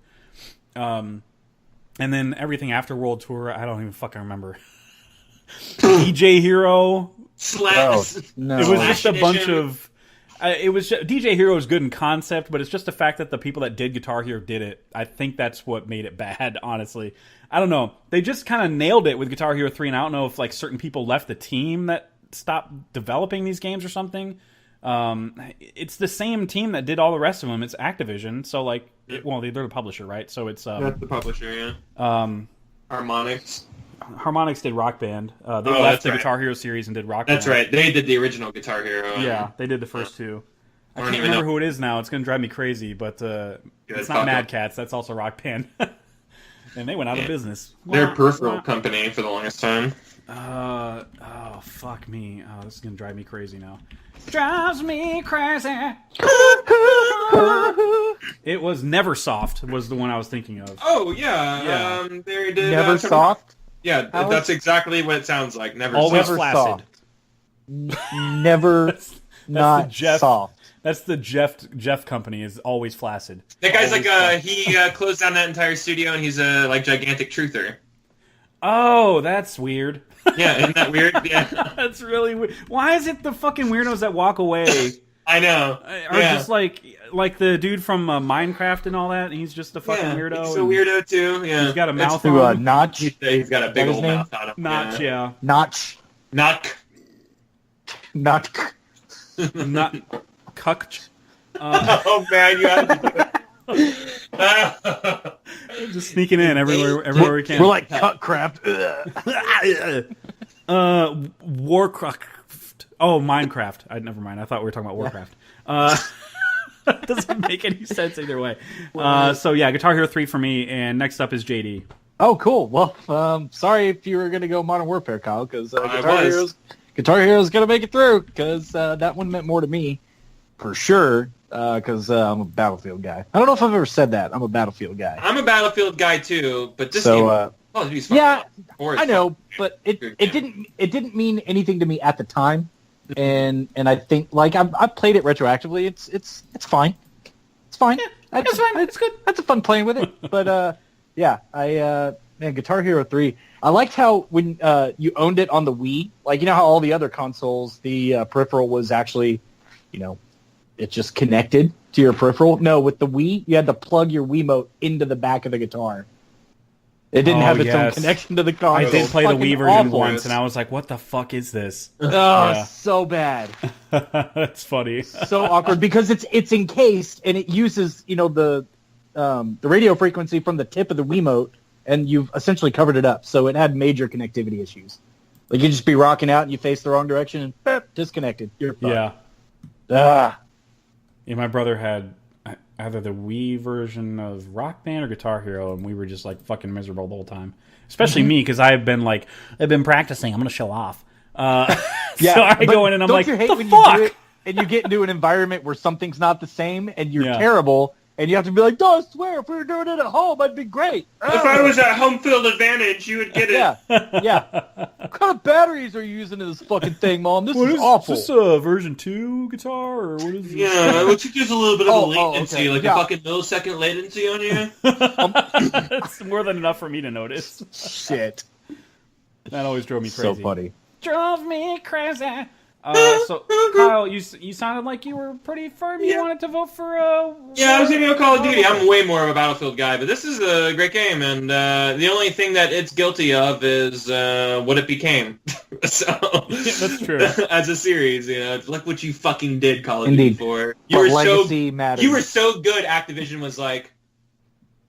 And then everything after World Tour, I don't even fucking remember. DJ Hero. Slash. No. It was just a Edition. bunch of... DJ Hero is good in concept, but it's just the fact that the people that did Guitar Hero did it. I think that's what made it bad, honestly. I don't know. They just kind of nailed it with Guitar Hero 3, and I don't know if like certain people left the team that stopped developing these games or something. It's the same team that did all the rest of them. It's Activision, so like, they're the publisher, right? So it's That's the publisher, yeah. Harmonix. Harmonix did Rock Band. They left that's the right. Guitar Hero series and did Rock That's Band. right. They did the original Guitar Hero. Yeah, they did the first two. I don't can't even remember know. who it is now. It's going to drive me crazy, but it's not fuck Mad it. Cats. That's also Rock Band. And they went out of business. They're a Wah, peripheral wah. company for the longest time. Oh, fuck me. Oh, this is going to drive me crazy now. Drives me crazy. It was Neversoft was the one I was thinking of. Oh, yeah. Yeah. They did, Never soft. Yeah, How that's exactly what it sounds like. Never Always soft. Never flaccid. Never That's not the Jeff. soft. That's the Jeff company is always flaccid. That guy's Always like, he closed down that entire studio, and he's a, like, gigantic truther. Oh, that's weird. Yeah, isn't that weird? Yeah. That's really weird. Why is it the fucking weirdos that walk away I know. are just like the dude from Minecraft and all that? He's just a fucking weirdo. He's a and weirdo, too. Yeah. He's got a mouth To on. Notch. He's got a big What his old name? mouth on him. Notch, yeah. Notch. Knock. Notch. Not cucked. Oh, man, you have to do it. Just sneaking in everywhere we can. We're like cut crap. Warcraft. Oh, Minecraft. Never mind. I thought we were talking about Warcraft. Doesn't make any sense either way. So yeah, Guitar Hero 3 for me, and next up is JD. Oh, cool. Well, sorry if you were going to go Modern Warfare, Kyle, because was. Guitar Hero's going to make it through, because that one meant more to me, for sure, because I'm a Battlefield guy. I don't know if I've ever said that. I'm a Battlefield guy. I'm a Battlefield guy, too, but this So, game... Oh, he's fucking yeah, awesome. I know, but Good it didn't mean anything to me at the time, and I think like I've played it retroactively. It's fine. It's fine. It's fine. It's good. That's a fun playing with it. But yeah, man, Guitar Hero 3. I liked how when you owned it on the Wii, like you know how all the other consoles, the peripheral was actually, it just connected to your peripheral. No, with the Wii, you had to plug your Wiimote into the back of the guitar. It didn't Oh, have its own yes. connection to the console. I did It's play the fucking Wii version awful. once, and I was like, "What the fuck is this?" Oh, Yeah. so bad. That's funny. So awkward because it's encased and it uses the radio frequency from the tip of the Wiimote, and you've essentially covered it up. So it had major connectivity issues. Like you'd just be rocking out and you face the wrong direction and beep, disconnected. You're fucked. Yeah. Yeah, my brother had either the Wii version of Rock Band or Guitar Hero, and we were just like fucking miserable the whole time. Especially me, because I've been practicing. I'm gonna show off. So I go in and I'm don't like, you hate the when fuck? you do it and you get into an environment where something's not the same and you're Yeah. terrible and you have to be like, "No, I swear, if we were doing it at home, I'd be great." If I was at home field advantage, you would get it. Yeah. What kind of batteries are you using in this fucking thing, Mom? This is awful. Is this a version 2 guitar, or what is this? Yeah, which is just a little bit of a Oh, latency, okay. like Yeah. a fucking millisecond latency on you. That's more than enough for me to notice. Shit. That always drove me crazy. So funny. Drove me crazy. So, Kyle, you sounded like you were pretty firm. You wanted to vote for Yeah, I was going to go Call of Duty. I'm way more of a Battlefield guy, but this is a great game, and the only thing that it's guilty of is what it became. So that's true. As a series, look what you fucking did, Call of Indeed. Duty 4. But legacy matters. You were so good. Activision was like,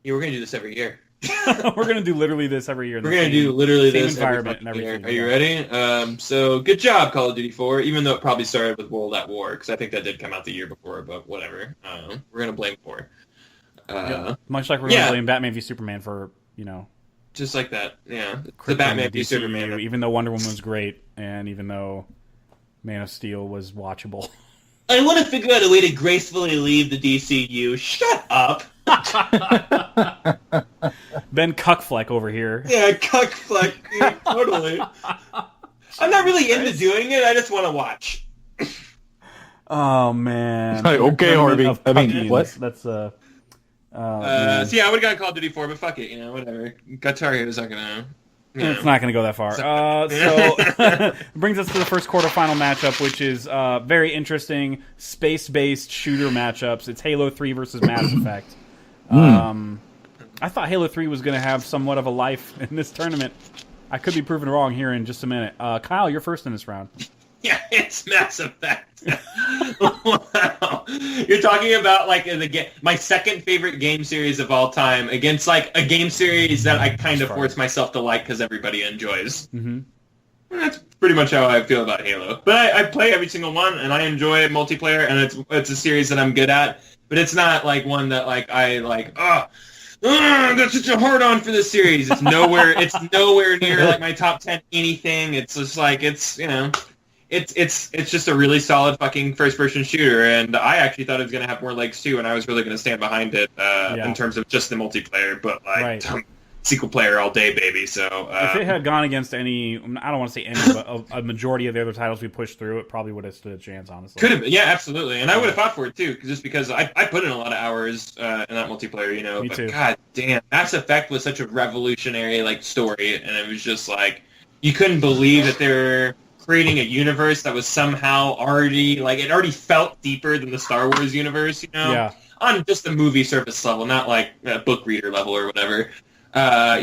"Yeah, we're going to do this every year. We're gonna do literally this every year. We're going to do literally same this every environment and fucking year. everything. Are you ready? So good job, Call of Duty 4. Even though it probably started with World at War, because I think that did come out the year before. But whatever. We're going to blame 4. Much like we're gonna blame Batman v Superman for just like that. Yeah, the Batman v DCU, Superman. even though Wonder Woman was great, and even though Man of Steel was watchable. I want to figure out a way to gracefully leave the DCU. Shut up. Ben Cuckfleck over here. Yeah, cuckfleck. Dude, totally. I'm not really into doing it. I just want to watch. Oh man. Okay, Harvey. Of I mean, Puckies. what? That's So yeah, I would have got Call of Duty 4, but fuck it, whatever. Guitar Hero's not gonna. It's not going to go that far. So brings us to the first quarterfinal matchup, which is very interesting space-based shooter matchups. It's Halo 3 versus Mass Effect. I thought Halo 3 was going to have somewhat of a life in this tournament. I could be proven wrong here in just a minute. Kyle, you're first in this round. Yeah, it's Mass Effect. Wow. You're talking about my second favorite game series of all time against a game series that I kind of force myself to like because everybody enjoys. Mm-hmm. That's pretty much how I feel about Halo. But I play every single one and I enjoy multiplayer, and it's a series that I'm good at. But it's not one that that's such a hard on for this series. It's nowhere near my top 10 anything. It's just It's just a really solid fucking first-person shooter, and I actually thought it was going to have more legs too, and I was really going to stand behind it in terms of just the multiplayer, but single player all day, baby. So if it had gone against any, I don't want to say any, but a majority of the other titles we pushed through, it probably would have stood a chance, honestly. Could have, yeah, absolutely, and I would have fought for it too, just because I put in a lot of hours in that multiplayer, Me but too. God damn, Mass Effect was such a revolutionary story, and it was just you couldn't believe that they were creating a universe that was somehow already it already felt deeper than the Star Wars universe, Yeah. on just the movie surface level, not a book reader level or whatever. And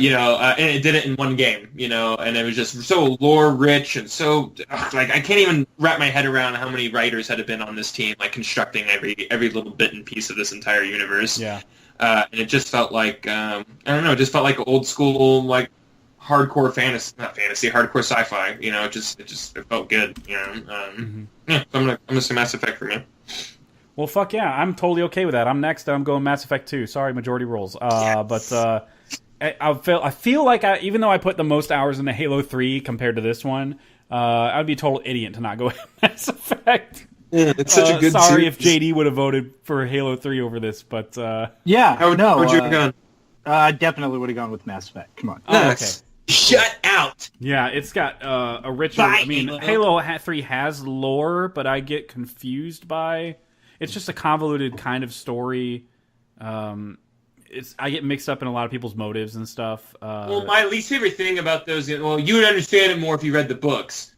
it did it in one game, and it was just so lore rich and so I can't even wrap my head around how many writers had been on this team, constructing every little bit and piece of this entire universe. Yeah. And it just felt I don't know, it just felt like old school hardcore hardcore sci-fi. It felt good. Yeah, so I'm gonna say Mass Effect for me. Well, fuck yeah, I'm totally okay with that. I'm next. I'm going Mass Effect 2. Sorry, majority rules. Yes. But I feel like even though I put the most hours into Halo 3 compared to this one, I'd be a total idiot to not go Mass Effect. Yeah, it's such a good. Sorry series. if JD would have voted for Halo 3 over this, but Yeah, How would you have gone? I definitely would have gone with Mass Effect. Come on. oh, okay. Nice. Shut out. Yeah, it's got a richer. Bye, I mean, Halo 3 has lore, but I get confused by. It's just a convoluted kind of story. I get mixed up in a lot of people's motives and stuff. Well, my least favorite thing about those, you would understand it more if you read the books.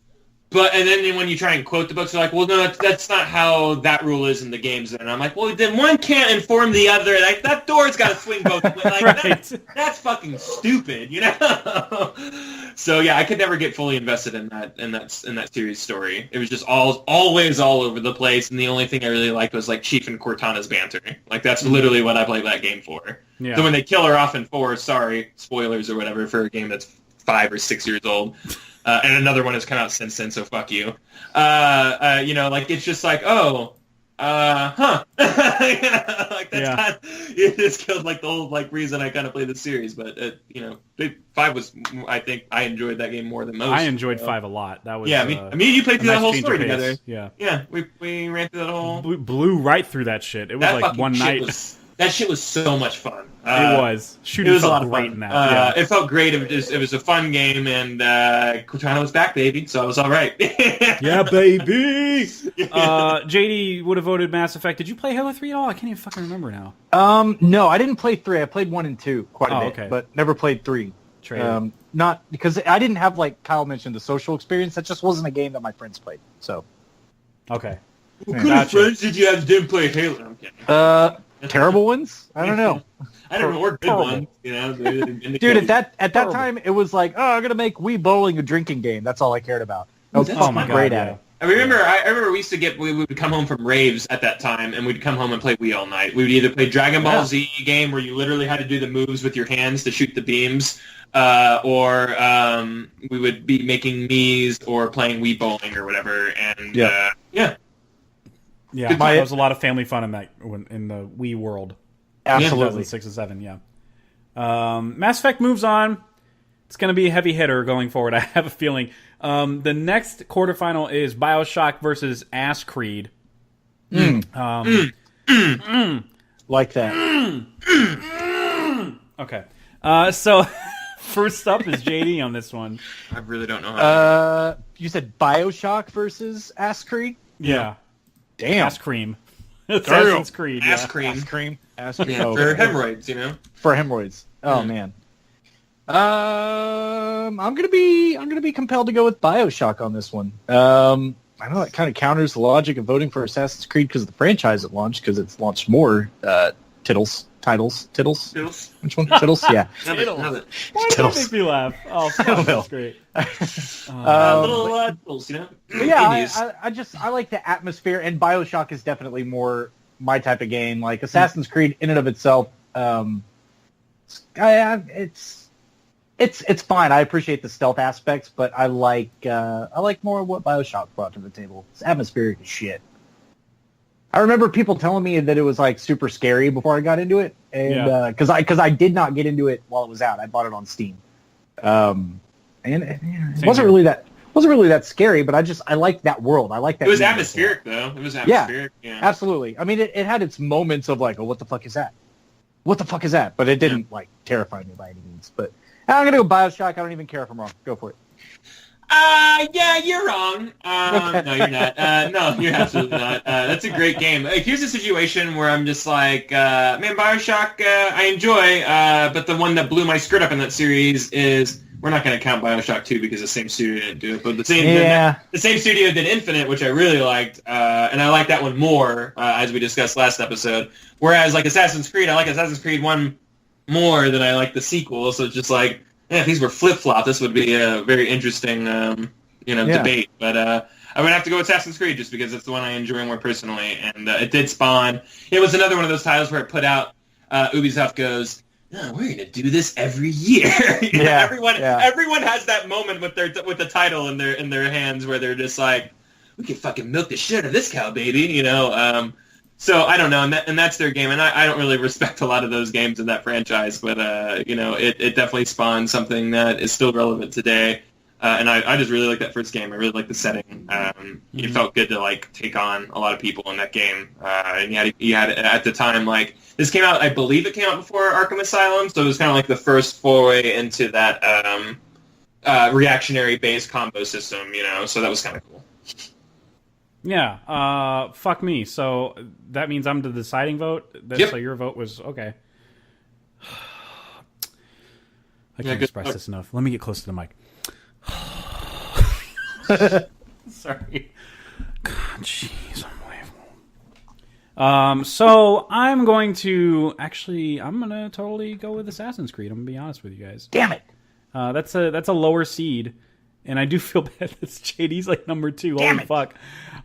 But and then when you try and quote the books, they're like, well, no, that's not how that rule is in the games. And I'm like, well, then one can't inform the other. Like that door's got to swing both ways. Like Right. that's fucking stupid, you know. So yeah, I could never get fully invested in that series story. It was just always all over the place, and the only thing I really liked was like Chief and Cortana's banter. Like that's literally what I played that game for. Yeah. So when they kill her off in 4, sorry, spoilers or whatever for a game that's 5 or 6 years old. And another one has come out since then, so fuck you. You know, like, it's just like, oh, huh. Like, that's kind of, it just killed, like, the whole, like, reason I kind of played the series. But, you know, 5 was, I think, I enjoyed that game more than most. I enjoyed 5 a lot. That was, yeah, I mean, you played through that whole story together. Yeah. Yeah, we ran through that whole... We blew right through that shit. It was like one night. That shit was so much fun. It was. Shooting felt a lot of great fun. in that. It felt great. It was a fun game, and Cortana was back, baby, so I was all right. Yeah, baby! JD would have voted Mass Effect. Did you play Halo 3 at all? I can't even fucking remember now. No, I didn't play 3. I played 1 and 2 quite a bit, okay. but never played 3. Trade. Not because I didn't have, like Kyle mentioned, the social experience. That just wasn't a game that my friends played. So, okay. What kind of friends did you have that didn't play Halo? I'm kidding. Terrible ones? I don't know. I don't know, or good ones, you know. Dude, at that time, it was like, oh, I'm gonna make Wii Bowling a drinking game. That's all I cared about. I was fucking great at it. I remember we used to we would come home from raves at that time, and we'd come home and play Wii all night. We would either play Dragon Ball Z game where you literally had to do the moves with your hands to shoot the beams, or we would be making Mii's or playing Wii Bowling or whatever. And Yeah, there was a lot of family fun in the Wii world. Absolutely. 2006 and 7, yeah. Mass Effect moves on. It's going to be a heavy hitter going forward, I have a feeling. The next quarterfinal is BioShock versus Ass Creed. Like that. Okay. So, first up is JD on this one. I really don't know how you said BioShock versus Ass Creed? Yeah. Damn. Ass Cream. Assassin's Creed. Ass cream. Ass cream. Yeah, for hemorrhoids, you know. For hemorrhoids. Oh man. I'm gonna be compelled to go with BioShock on this one. I know that kind of counters the logic of voting for Assassin's Creed because of the franchise it launched, because it's launched more titles. Which one? Tittles? Yeah. Tittles. Why did Tittles. that make me laugh? Oh, fuck, that's great. Little tittles, you know. But yeah, I like the atmosphere, and BioShock is definitely more my type of game. Like Assassin's Creed, in and of itself, it's fine. I appreciate the stealth aspects, but I like more what BioShock brought to the table. It's atmospheric as shit. I remember people telling me that it was like super scary before I got into it, and because I did not get into it while it was out. I bought it on Steam, and it wasn't really that scary. But I liked that world. I like that. It was atmospheric though. It was atmospheric. Yeah, absolutely. I mean, it had its moments of like, oh, what the fuck is that? What the fuck is that? But it didn't like terrify me by any means. But I'm gonna go BioShock. I don't even care if I'm wrong. Go for it. Yeah, you're wrong. No, you're not. No, you're absolutely not. That's a great game. Here's a situation where I'm just like, man, BioShock, I enjoy, but the one that blew my skirt up in that series is, we're not going to count BioShock 2 because the same studio didn't do it, but the same studio did Infinite, which I really liked, and I like that one more, as we discussed last episode. Whereas, like Assassin's Creed, I like Assassin's Creed 1 more than I like the sequel, so it's just like, yeah, if these were flip-flop, this would be a very interesting, debate. But I would have to go with Assassin's Creed just because it's the one I enjoy more personally. And it did spawn. It was another one of those titles where it put out, Ubisoft goes, no, we're going to do this every year. Everyone has that moment with the title in their hands where they're just like, we can fucking milk the shit out of this cow, baby, you know. So I don't know, and that's their game, and I don't really respect a lot of those games in that franchise, but it definitely spawned something that is still relevant today, and I just really like that first game. I really like the setting. It felt good to like take on a lot of people in that game, and you had at the time like this came out. I believe it came out before Arkham Asylum, so it was kind of like the first foray into that reactionary based combo system, you know. So that was kind of cool. Yeah, fuck me. So that means I'm the deciding vote? Yep. So your vote was, okay. I can't express this enough. Let me get close to the mic. Sorry. God, jeez, unbelievable. So I'm going to totally go with Assassin's Creed. I'm gonna be honest with you guys. Damn it! That's a lower seed, and I do feel bad that JD's like number 2. Damn Holy it. fuck!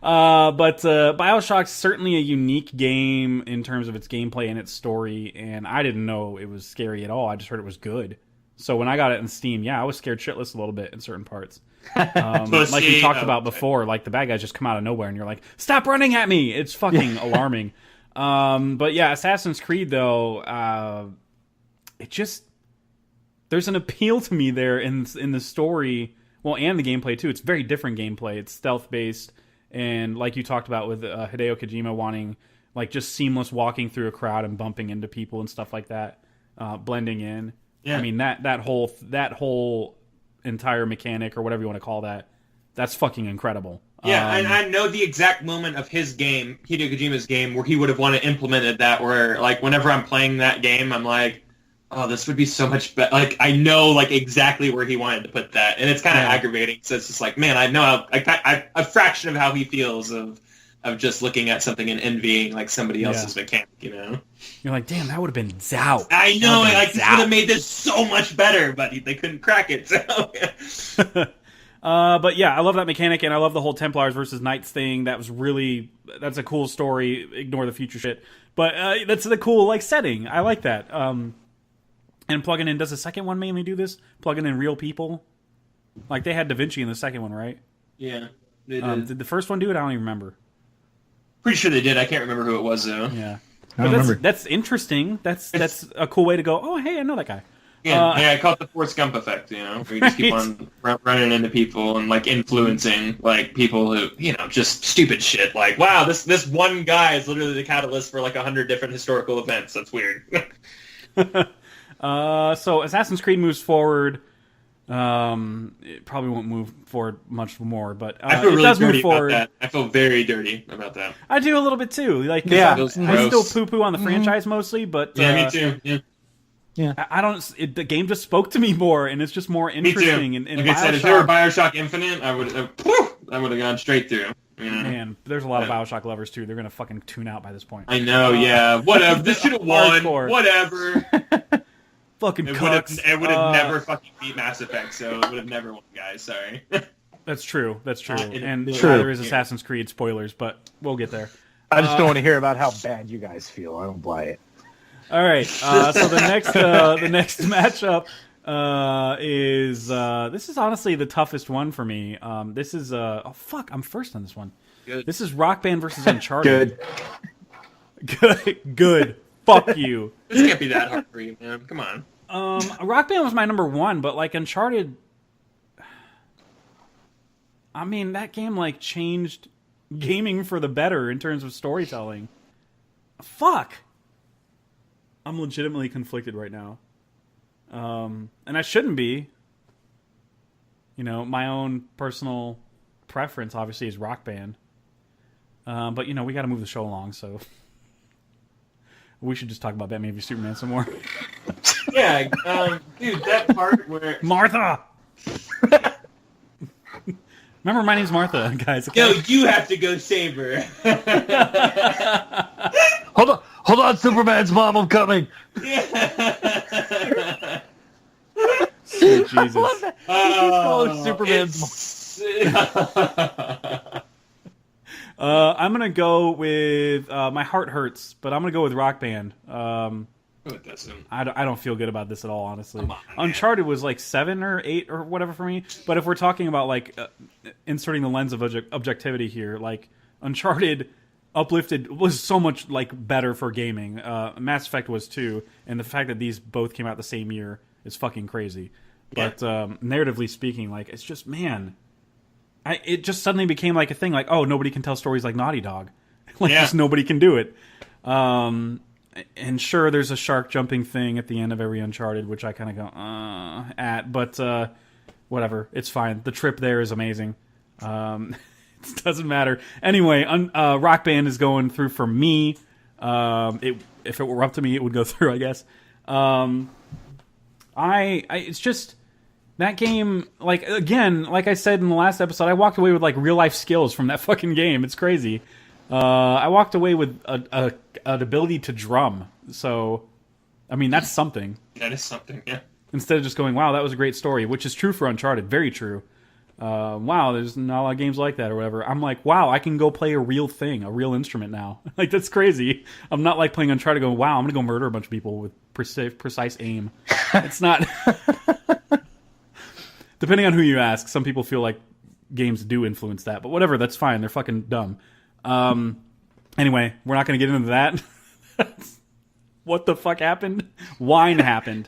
But BioShock's certainly a unique game in terms of its gameplay and its story, and I didn't know it was scary at all. I just heard it was good. So when I got it in Steam, yeah, I was scared shitless a little bit in certain parts. Like we talked about before, like the bad guys just come out of nowhere, and you're like, "Stop running at me!" It's fucking alarming. But yeah, Assassin's Creed though, there's an appeal to me there in the story, well, and the gameplay too. It's very different gameplay. It's stealth based, and like you talked about with Hideo Kojima wanting like just seamless walking through a crowd and bumping into people and stuff like that, blending in. Yeah. I mean that whole entire mechanic or whatever you want to call that, that's fucking incredible. Yeah, and I know the exact moment of his game, Hideo Kojima's game, where he would have wanted implemented that. Where like whenever I'm playing that game, I'm like, oh, this would be so much better. Like I know like exactly where he wanted to put that, and it's kind of aggravating. So it's just like, man, I know a fraction of how he feels of just looking at something and envying like somebody else's mechanic, you know? You're like, damn, that would have been Zao. I know, like this would have made this so much better, but they couldn't crack it. So. But yeah, I love that mechanic, and I love the whole Templars versus Knights thing. That's a cool story. Ignore the future shit, but that's the cool like setting. I like that. And plugging in, does the second one mainly do this? Plugging in real people, like they had Da Vinci in the second one, right? Yeah, they did. Did the first one do it? I don't even remember. Pretty sure they did. I can't remember who it was though. Yeah, that's interesting. That's a cool way to go. Oh, hey, I know that guy. Yeah, I call it the Forrest Gump effect. You know, where you just keep on running into people and like influencing like people who, you know, just stupid shit. Like, wow, this one guy is literally the catalyst for like 100 different historical events. That's weird. So Assassin's Creed moves forward. It probably won't move forward much more, but I feel really it does dirty move forward. about that. I feel very dirty about that. I do a little bit too. Like, yeah, I still poo-poo on the franchise mostly, but yeah, me too. Yeah. I don't. The game just spoke to me more, and it's just more interesting. Me too. And like I said, if there were Bioshock Infinite, I would have gone straight through. You know? Man, there's a lot of Bioshock lovers too. They're gonna fucking tune out by this point. I know. Yeah. Whatever. This should have won. Whatever. Fucking It would have never fucking beat Mass Effect, so it would have never won, guys. Sorry. That's true. And true. neither is Assassin's Creed. Spoilers, but we'll get there. I just don't want to hear about how bad you guys feel. I don't buy it. All right. So the next matchup is this is honestly the toughest one for me. This is I'm first on this one. Good. This is Rock Band versus Uncharted. Good. Fuck you. This can't be that hard for you, man. Come on. Rock Band was my number 1, but like Uncharted, I mean that game like changed gaming for the better in terms of storytelling. Fuck. I'm legitimately conflicted right now. And I shouldn't be. You know, my own personal preference obviously is Rock Band. But you know, we got to move the show along, so we should just talk about Batman v Superman some more. Yeah, dude, that part where Martha. Remember, my name's Martha, guys. Okay? Yo, you have to go save her. Hold on, Superman's mom, I'm coming. Yeah. Sweet Jesus. Superman's mom. I'm gonna go with my heart hurts, but I'm gonna go with Rock Band. I don't feel good about this at all, honestly. Come on, Uncharted was like 7 or 8 or whatever for me. But if we're talking about like inserting the lens of objectivity here, like Uncharted Uplifted was so much like better for gaming. Mass Effect was too, and the fact that these both came out the same year is fucking crazy. Yeah. But narratively speaking, like it's just it just suddenly became like a thing. Like, oh, nobody can tell stories like Naughty Dog. Just nobody can do it. And sure, there's a shark jumping thing at the end of every Uncharted, which I kind of go at, but whatever, it's fine. The trip there is amazing. It doesn't matter anyway. Rock Band is going through for me. If it were up to me, it would go through, I guess. It's just That game, like, again, like I said in the last episode, I walked away with, like, real-life skills from that fucking game. It's crazy. I walked away with an ability to drum. So, I mean, that's something. That is something, yeah. Instead of just going, wow, that was a great story, which is true for Uncharted. Very true. Wow, there's not a lot of games like that or whatever. I'm like, wow, I can go play a real thing, a real instrument now. Like, that's crazy. I'm not like playing Uncharted going, wow, I'm going to go murder a bunch of people with precise aim. It's not... Depending on who you ask, some people feel like games do influence that. But whatever, that's fine. They're fucking dumb. Anyway, we're not going to get into that. What the fuck happened? Wine happened.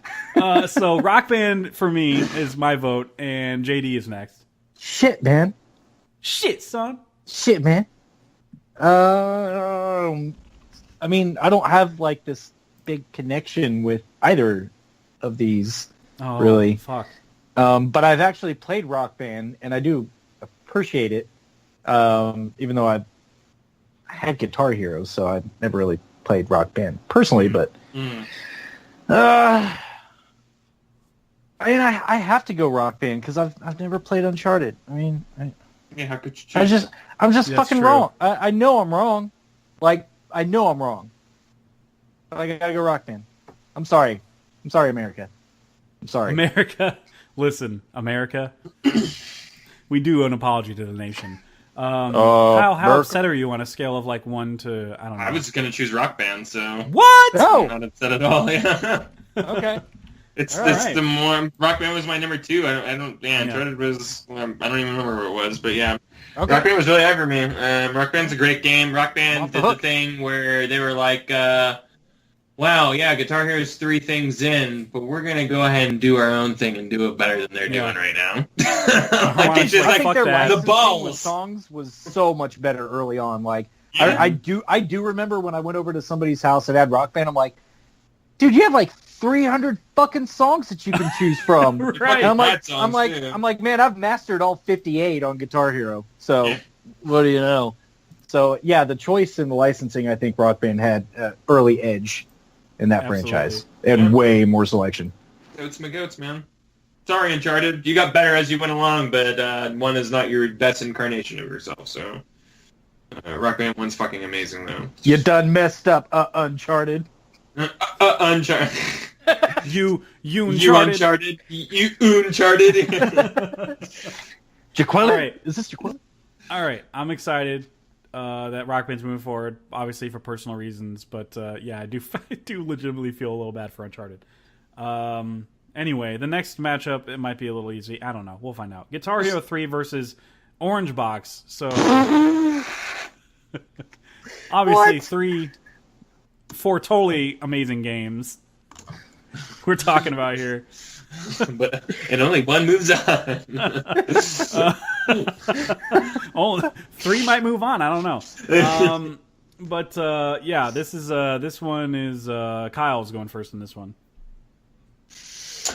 So Rock Band, for me, is my vote, and JD is next. Shit, man. Shit, son. Shit, man. I mean, I don't have, like, this big connection with either of these, really. Fuck. But I've actually played Rock Band, and I do appreciate it, even though I had Guitar Hero, so I never really played Rock Band personally, but... I mean, I have to go Rock Band, because I've never played Uncharted. I mean... Yeah, how could you choose? I'm just fucking true. wrong. I know I'm wrong. Like, I know I'm wrong. But I gotta go Rock Band. I'm sorry. I'm sorry, America. I'm sorry. America... Listen, America, we do an apology to the nation. How upset are you on a scale of like 1 to, I don't know? I was going to choose Rock Band, so... What? No. I'm not upset at all, yeah. Okay. It's All right. the more... Rock Band was my number 2. Uncharted was... I don't even remember what it was, but yeah. Okay. Rock Band was really hard for me. Rock Band's a great game. Rock Band Off the did the hook. thing where they were like, wow, yeah, Guitar Hero's 3 things in, but we're going to go ahead and do our own thing and do it better than they're doing right now. Like, it's just I like think their fuck that. the licensing balls. with songs was so much better early on. Like, Yeah. I do remember when I went over to somebody's house that had Rock Band. I'm like, dude, you have like 300 fucking songs that you can choose from. Right. And I'm like, Bad songs, too. I'm like, man, I've mastered all 58 on Guitar Hero. So, Yeah. what do you know? So, yeah, the choice in the licensing, I think Rock Band had early edge in that Absolutely. franchise. And Yeah. way more selection. Goats my goats, man. Sorry, Uncharted. You got better as you went along, but 1 is not your best incarnation of yourself, so... Rock Band 1's fucking amazing, though. You done messed up, Uncharted. Uncharted. You You Uncharted. Uncharted. You Uncharted. Jaquilla? All right. Is this Jaquilla? All right, I'm excited that Rock Band's moving forward, obviously for personal reasons, but yeah, I do legitimately feel a little bad for Uncharted. Anyway, the next matchup, it might be a little easy. I don't know. We'll find out. Guitar Hero 3 versus Orange Box. So, obviously, What? 4 totally amazing games we're talking about here. And only one moves on. Oh, 3 might move on. I don't know. But yeah, this one is Kyle's going first in this one.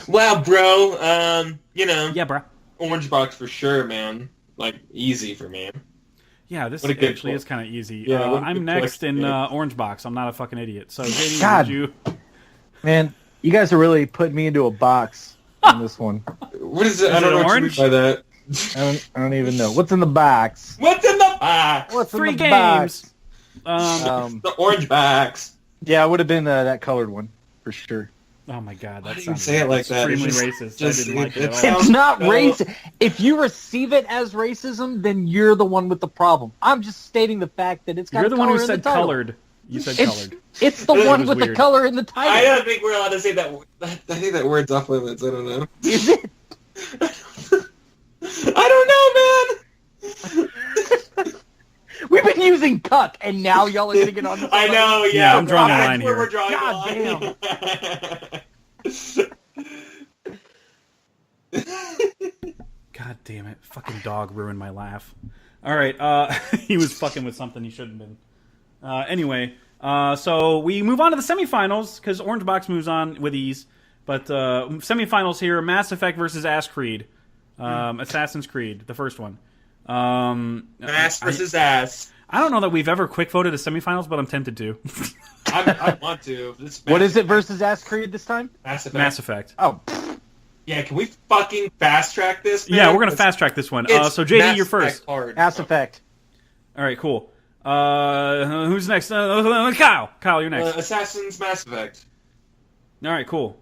Wow, bro. Yeah, bro. Orange Box for sure, man. Like, easy for me. Yeah, this What a good actually choice. is kind of easy. Yeah, what a I'm good next choice, in man. Orange Box. I'm not a fucking idiot. So, JD, God. would you? Man, you guys are really putting me into a box on this one. What is it? Is I don't it know orange? what you mean by that. I don't even know. What's in the box? What's in the box? What's 3 in the games. box? The orange box. Yeah, it would have been that colored one, for sure. Oh my god, Why that do you sounds say it like that? extremely It's racist. just- I didn't like it it at all. sounds- It's not no. racist. If you receive it as racism, then you're the one with the problem. I'm just stating the fact that it's got You're the one who color in said the title. colored. You said It's, colored. it's the It one was with the weird. color in the I title. don't think we're allowed to say that. I think that word's off limits. I don't know. Is it? I don't know, man. We've been using cuck, and now y'all are going to get on the I know, yeah. Yeah, I'm drawing a That's line where here. We're drawing God a line. God damn it! Fucking dog ruined my laugh. All right, he was fucking with something he shouldn't have been. Anyway, so we move on to the semifinals because Orange Box moves on with ease. But semifinals here: Mass Effect versus Assassin's Creed, the first one. Ass versus ass. I don't know that we've ever quick voted a semifinals, but I'm tempted to. I want to. What is it versus Ass Creed this time? Mass Effect. Mass Effect. Oh, Yeah, can we fucking fast track this? Man? Yeah, we're gonna fast track this one. So JD, Mass you're first. Effect hard. Mass Effect. All right, cool. Who's next? Kyle. Kyle, you're next. Assassin's Mass Effect. All right, cool.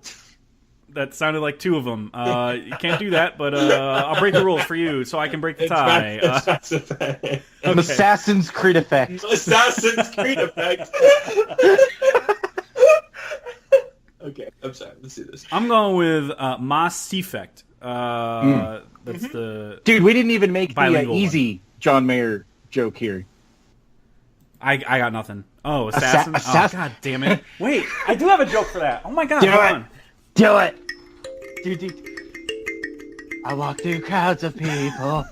That sounded like two of them. You can't do that, but I'll break the rules for you so I can break the tie. It's Mass Effect. Okay. Assassin's Creed Effect. Assassin's Creed Effect. Okay, I'm sorry. Let's do this. I'm going with Mass Effect. That's the Dude, we didn't even make the bilingual easy John Mayer joke here. I got nothing. Oh, Assassin. Assassin. Oh, God damn it. Wait, I do have a joke for that. Oh my God. Do hold it. on. Do it. Dude. I walk through crowds of people,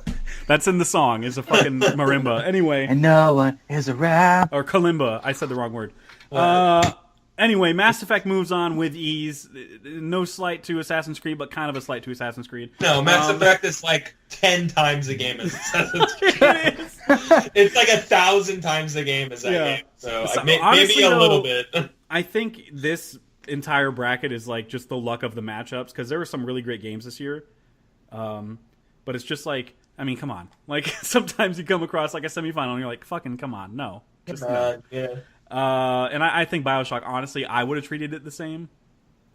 That's in the song. It's a fucking marimba. Anyway. and no one is around. Or kalimba. I said the wrong word. Anyway, Mass Effect moves on with ease. No slight to Assassin's Creed, but kind of a slight to Assassin's Creed. No, Mass Effect is like 10 times the game as Assassin's Creed. It is. It's like 1,000 times the game as that Yeah. game. So, So, maybe honestly, a though, little bit. I think this entire bracket is like just the luck of the matchups because there were some really great games this year. But it's just like, I mean, come on. Like sometimes you come across like a semifinal and you're like, fucking come on, no. Just no. Yeah. And I think BioShock, honestly, I would have treated it the same.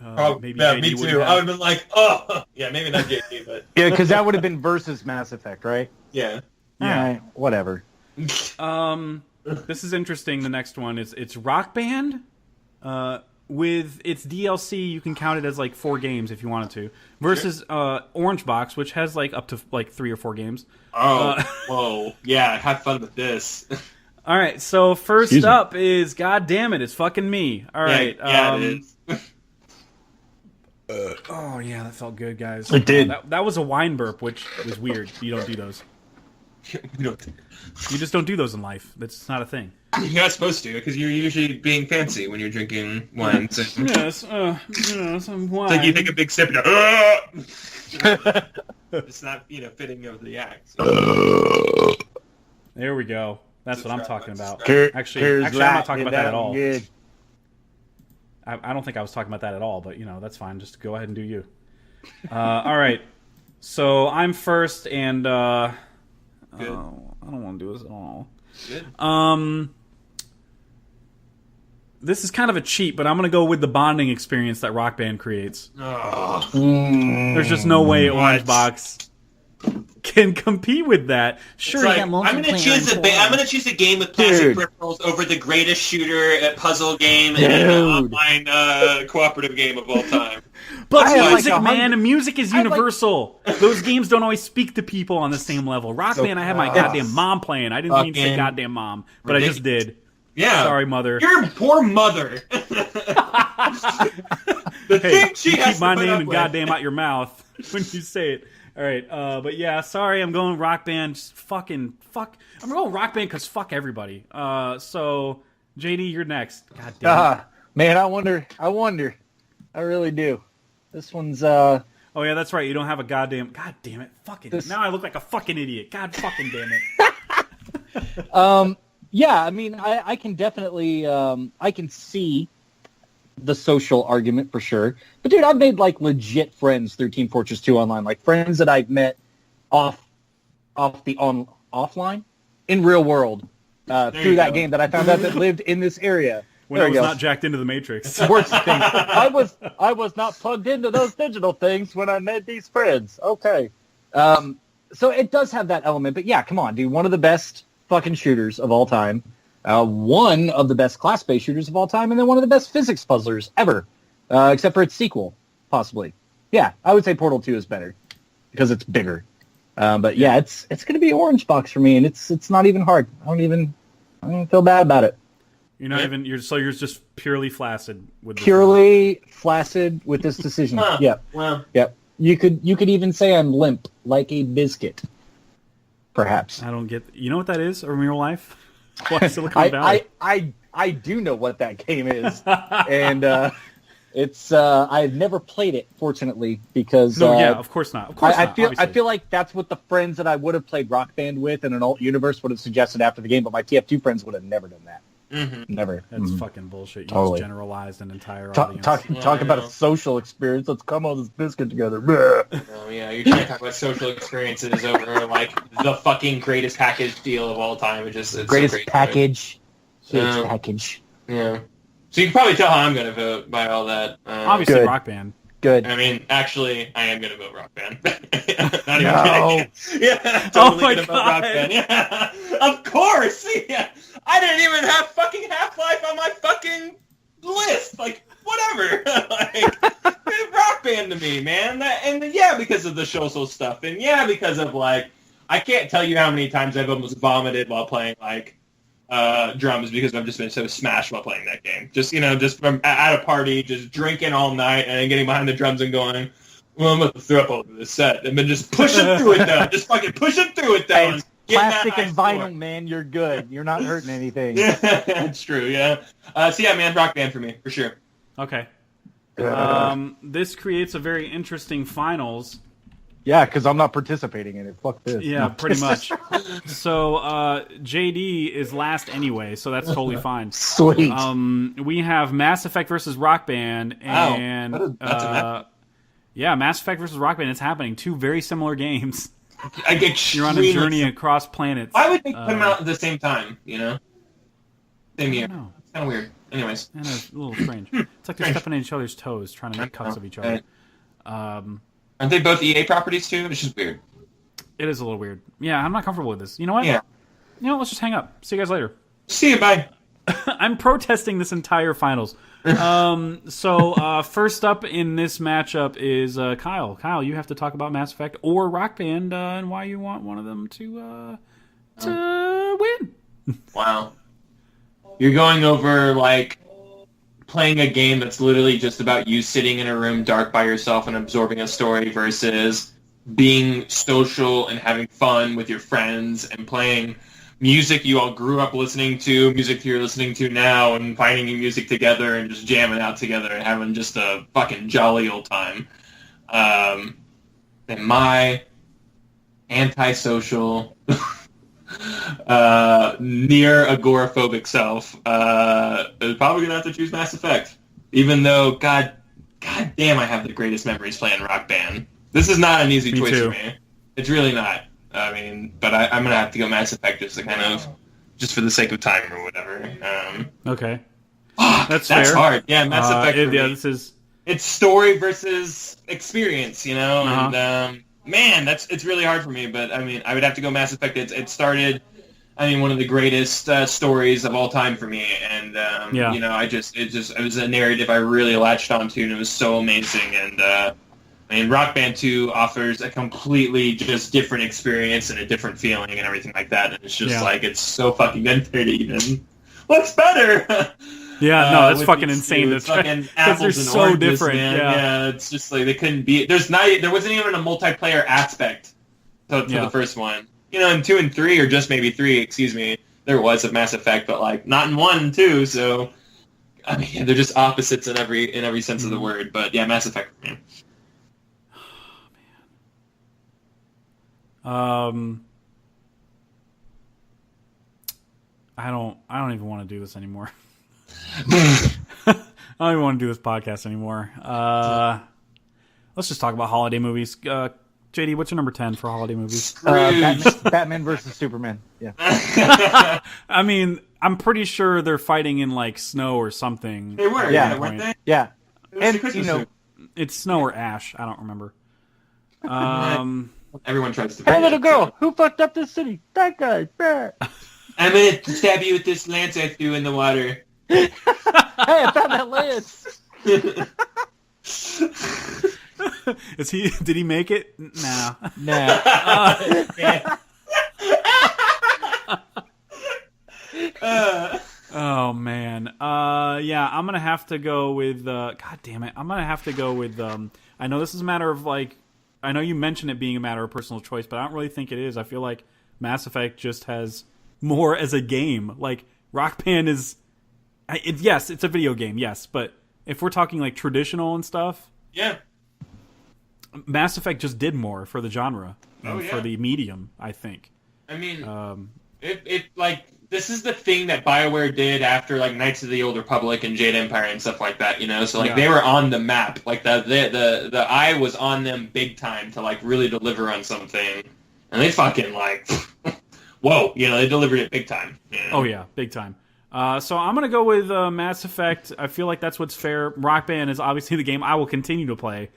Maybe yeah, JD me wouldn't too. have. I would have been like, oh, yeah, maybe not JD, but Yeah, because that would have been versus Mass Effect, right? yeah. Yeah. All right, whatever. This is interesting. The next one is it's Rock Band. With its DLC, you can count it as like 4 games if you wanted to. Versus Orange Box, which has like up to like 3 or 4 games. Oh, whoa. Yeah, have fun with this. All right, so first up is God damn it, it's fucking me. All right, Yeah, it is. Oh yeah, that felt good, guys. It did. That was a wine burp, which was weird. You don't do those. We don't- You just don't do those in life. That's not a thing. You're not supposed to, because you're usually being fancy when you're drinking wine. So it's Yes, I'm wine. like you take a big sip and go, it's not, fitting of the act. So. There we go. That's what I'm talking about. Care- Actually, cares I'm not talking lightning about that at down all. good. I don't think I was talking about that at all, but that's fine. Just go ahead and do you. All right. So I'm first, and Good. I don't want to do this at all. Good. This is kind of a cheat, but I'm going to go with the bonding experience that Rock Band creates. Oh. There's just no way Orange Box can compete with that. Sure, It's like, you got I'm gonna choose a game with Dude. plastic peripherals over the greatest shooter, puzzle game, and an online cooperative game of all time. But I have music, like man, music is universal. Those games don't always speak to people on the same level. Rock Band, I had my goddamn mom playing. I didn't mean to say Fucking goddamn mom, but I just did. Yeah. Sorry, mother. Your poor mother. The Hey, thing she you has keep my to put name up and with. goddamn out your mouth when you say it. All right, but yeah, sorry, I'm going Rock Band. Just fuck. I'm going Rock Band because fuck everybody. So JD, you're next. God damn it. Man, I wonder. I really do. This one's Oh yeah, that's right. You don't have a goddamn. God damn it. Fucking. Now I look like a fucking idiot. God fucking damn it. Yeah, I mean, I can definitely, I can see the social argument for sure. But dude, I've made like legit friends through Team Fortress 2 online, like friends that I've met offline in real world through that game that I found out that lived in this area. When There I we was go. not jacked into the Matrix. Worst thing. I was not plugged into those digital things when I made these friends. Okay. So it does have that element, but yeah, come on, dude. One of the best fucking shooters of all time. One of the best class-based shooters of all time, and then one of the best physics puzzlers ever, except for its sequel, possibly. Yeah, I would say Portal 2 is better because it's bigger. But yeah, it's going to be Orange Box for me, and it's not even hard. I don't even feel bad about it. You're not even. You're just purely flaccid with this Purely flaccid with this decision. Huh. Yep. Well, Yep. You could even say I'm limp like a biscuit. Perhaps. I don't get. You know what that is? Or real life? Why Silicon Valley? I do know what that game is, and it's I've never played it, fortunately, because No, yeah, of course not. Of course I not, feel obviously. like that's what the friends that I would have played Rock Band with in an alt universe would have suggested after the game, but my TF2 friends would have never done that. Never. That's fucking bullshit. You Totally. just generalized an entire Talk audience. about a social experience. Let's come on this biscuit together. Oh yeah, you're trying to talk about social experiences over like the fucking greatest package deal of all time. It's Greatest so crazy. package. Huge Um, package. Yeah. So you can probably tell how I'm going to vote by all that. Obviously, Good. Rock Band. Good. I mean, actually, I am going to vote Rock Band. Not even No. kidding. Yeah, I'm Oh totally my going to vote Rock God. Band. Yeah, of course. Yeah. I didn't even have fucking Half-Life on my fucking list. Like, whatever. Like, Rock Band to me, man. Yeah, because of the social stuff. And yeah, because of, like, I can't tell you how many times I've almost vomited while playing, like, drums because I've just been so smashed while playing that game. Just, just from at a party, just drinking all night and then getting behind the drums and going, well, I'm going to throw up all over this set. And then just pushing through it, though. Just fucking pushing through it, though. Hey, and it's getting plastic that and high vinyl, score. man. You're good. You're not hurting anything. Yeah, that's true, yeah. So, yeah, man, Rock Band for me, for sure. Okay. This creates a very interesting finals. Yeah, because I'm not participating in it. Fuck this. Yeah, No. pretty much. So JD is last anyway, so that's totally fine. Sweet. We have Mass Effect versus Rock Band, Wow, and that's a match. yeah, Mass Effect versus Rock Band. It's happening. Two very similar games. I get You're on a journey across planets. Why would they put them out at the same time, Same year. know. It's kind of weird. Anyways. I know, it's a little strange. It's like they're Strange. stepping on each other's toes, trying to make cuts of each other. Aren't they both EA properties, too? It's just weird. It is a little weird. Yeah, I'm not comfortable with this. You know what? Yeah. Let's just hang up. See you guys later. See you, bye. I'm protesting this entire finals. So first up in this matchup is Kyle. Kyle, you have to talk about Mass Effect or Rock Band and why you want one of them to win. Wow. You're going over, like, playing a game that's literally just about you sitting in a room dark by yourself and absorbing a story versus being social and having fun with your friends and playing music you all grew up listening to, music you're listening to now, and finding new music together and just jamming out together and having just a fucking jolly old time. And my antisocial, near agoraphobic self is probably gonna have to choose Mass Effect, even though god damn, I have the greatest memories playing Rock Band. This is not an easy Me choice too. for me. It's really not. I mean, but I'm gonna have to go Mass Effect just for the sake of time or whatever. Okay. That's fair. hard. Yeah, Mass Effect. For me. This is. It's story versus experience, Uh-huh. and man, it's really hard for me. But I mean, I would have to go Mass Effect. It started, one of the greatest stories of all time for me, and Yeah. it was a narrative I really latched onto, and it was so amazing. And Rock Band 2 offers a completely just different experience and a different feeling and everything like that. And it's just like, it's so fucking unfair to even, what's better? Yeah, no, that's with fucking these insane. two. That's It's right. fucking Because apples they're and so oranges, different. man. Yeah. It's just like they couldn't be. There wasn't even a multiplayer aspect to the first one. In 2 and 3, or just maybe 3, excuse me, there was a Mass Effect, but like not in 1 and 2. So I mean, they're just opposites in every sense of the word. But yeah, Mass Effect, man. I don't even want to do this anymore. I don't even want to do this podcast anymore. Let's just talk about holiday movies. JD, what's your number 10 for holiday movies? Batman versus Superman. Yeah. I mean, I'm pretty sure they're fighting in like snow or something. They were, Yeah. weren't they? Yeah. It was And, the Christmas movie. It's snow or ash. I don't remember. Everyone tries to. Hey, little girl, who fucked up this city? That guy. Hey, I'm gonna stab you with this lance I threw in the water. I found that lance. Is he? Did he make it? Nah. Nah. Oh man. Yeah, I'm gonna have to go with. God damn it. I'm gonna have to go with. I know this is a matter of like. I know you mentioned it being a matter of personal choice, but I don't really think it is. I feel like Mass Effect just has more as a game. Like Rock Band is. Yes, it's a video game. Yes, but if we're talking like traditional and stuff, Yeah. Mass Effect just did more for the genre and Oh, yeah. for the medium. I think. I mean, it like this is the thing that BioWare did after like Knights of the Old Republic and Jade Empire and stuff like that, you know. So like they were on the map, like the eye was on them big time to like really deliver on something, and they fucking like, whoa, you know, they delivered it big time. You know? Oh yeah, big time. So I'm gonna go with Mass Effect. I feel like that's what's fair. Rock Band is obviously the game I will continue to play.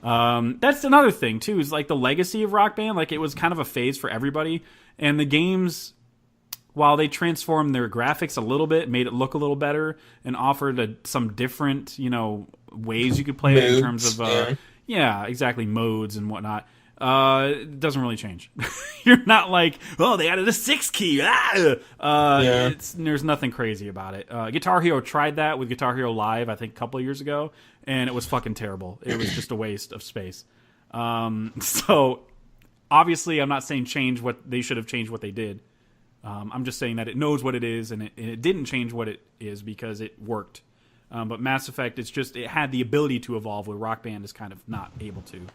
That's another thing too, is like the legacy of Rock Band. Like it was kind of a phase for everybody, and the games, while they transformed their graphics a little bit, made it look a little better, and offered some different, you know, ways you could play it in terms of yeah, exactly, modes and whatnot. It doesn't really change. You're not like, oh, they added a 6 key. There's nothing crazy about it. Guitar Hero tried that with Guitar Hero Live, I think, a couple of years ago, and it was fucking terrible. It was just a waste of space. So obviously, I'm not saying change what they should have changed what they did. I'm just saying that it knows what it is, and it didn't change what it is because it worked. But Mass Effect, it had the ability to evolve, where Rock Band is kind of not able to.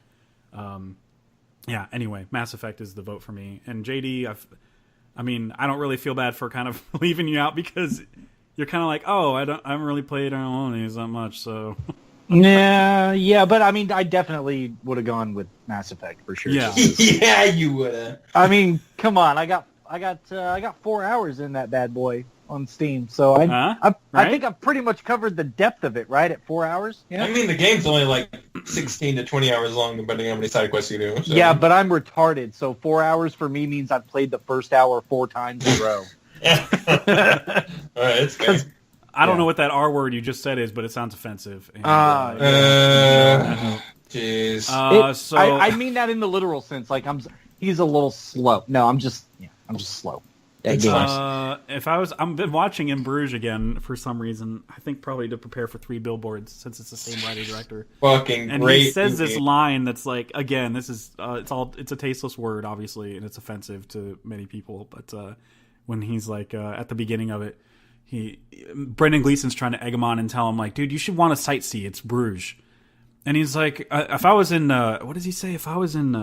Yeah, anyway, Mass Effect is the vote for me. And JD, I don't really feel bad for kind of leaving you out, because you're kind of like, oh, I haven't really played Alonies that much, so. Yeah, but I mean, I definitely would have gone with Mass Effect for sure. Yeah, yeah, you would have. I mean, come on, I got 4 hours in that bad boy on Steam, so I think I've pretty much covered the depth of it, right, at 4 hours. Yeah. I mean, the game's only like 16 to 20 hours long, depending on how many side quests you do. So. Yeah, but I'm retarded, so 4 hours for me means I've played the first hour 4 times in a row. All right, it's good. I don't know what that R word you just said is, but it sounds offensive. And, jeez. So I mean that in the literal sense. Like he's a little slow. No, I'm just slow. It's I've been watching In Bruges again for some reason. I think probably to prepare for 3 Billboards, since it's the same writer director. Fucking and great. He says movie. this line that's like, again, this is it's a tasteless word, obviously, and it's offensive to many people. But when he's like at the beginning of it, Brendan Gleeson's trying to egg him on and tell him like, dude, you should want to sightsee. It's Bruges. And he's like, if I was in, what does he say? If I was in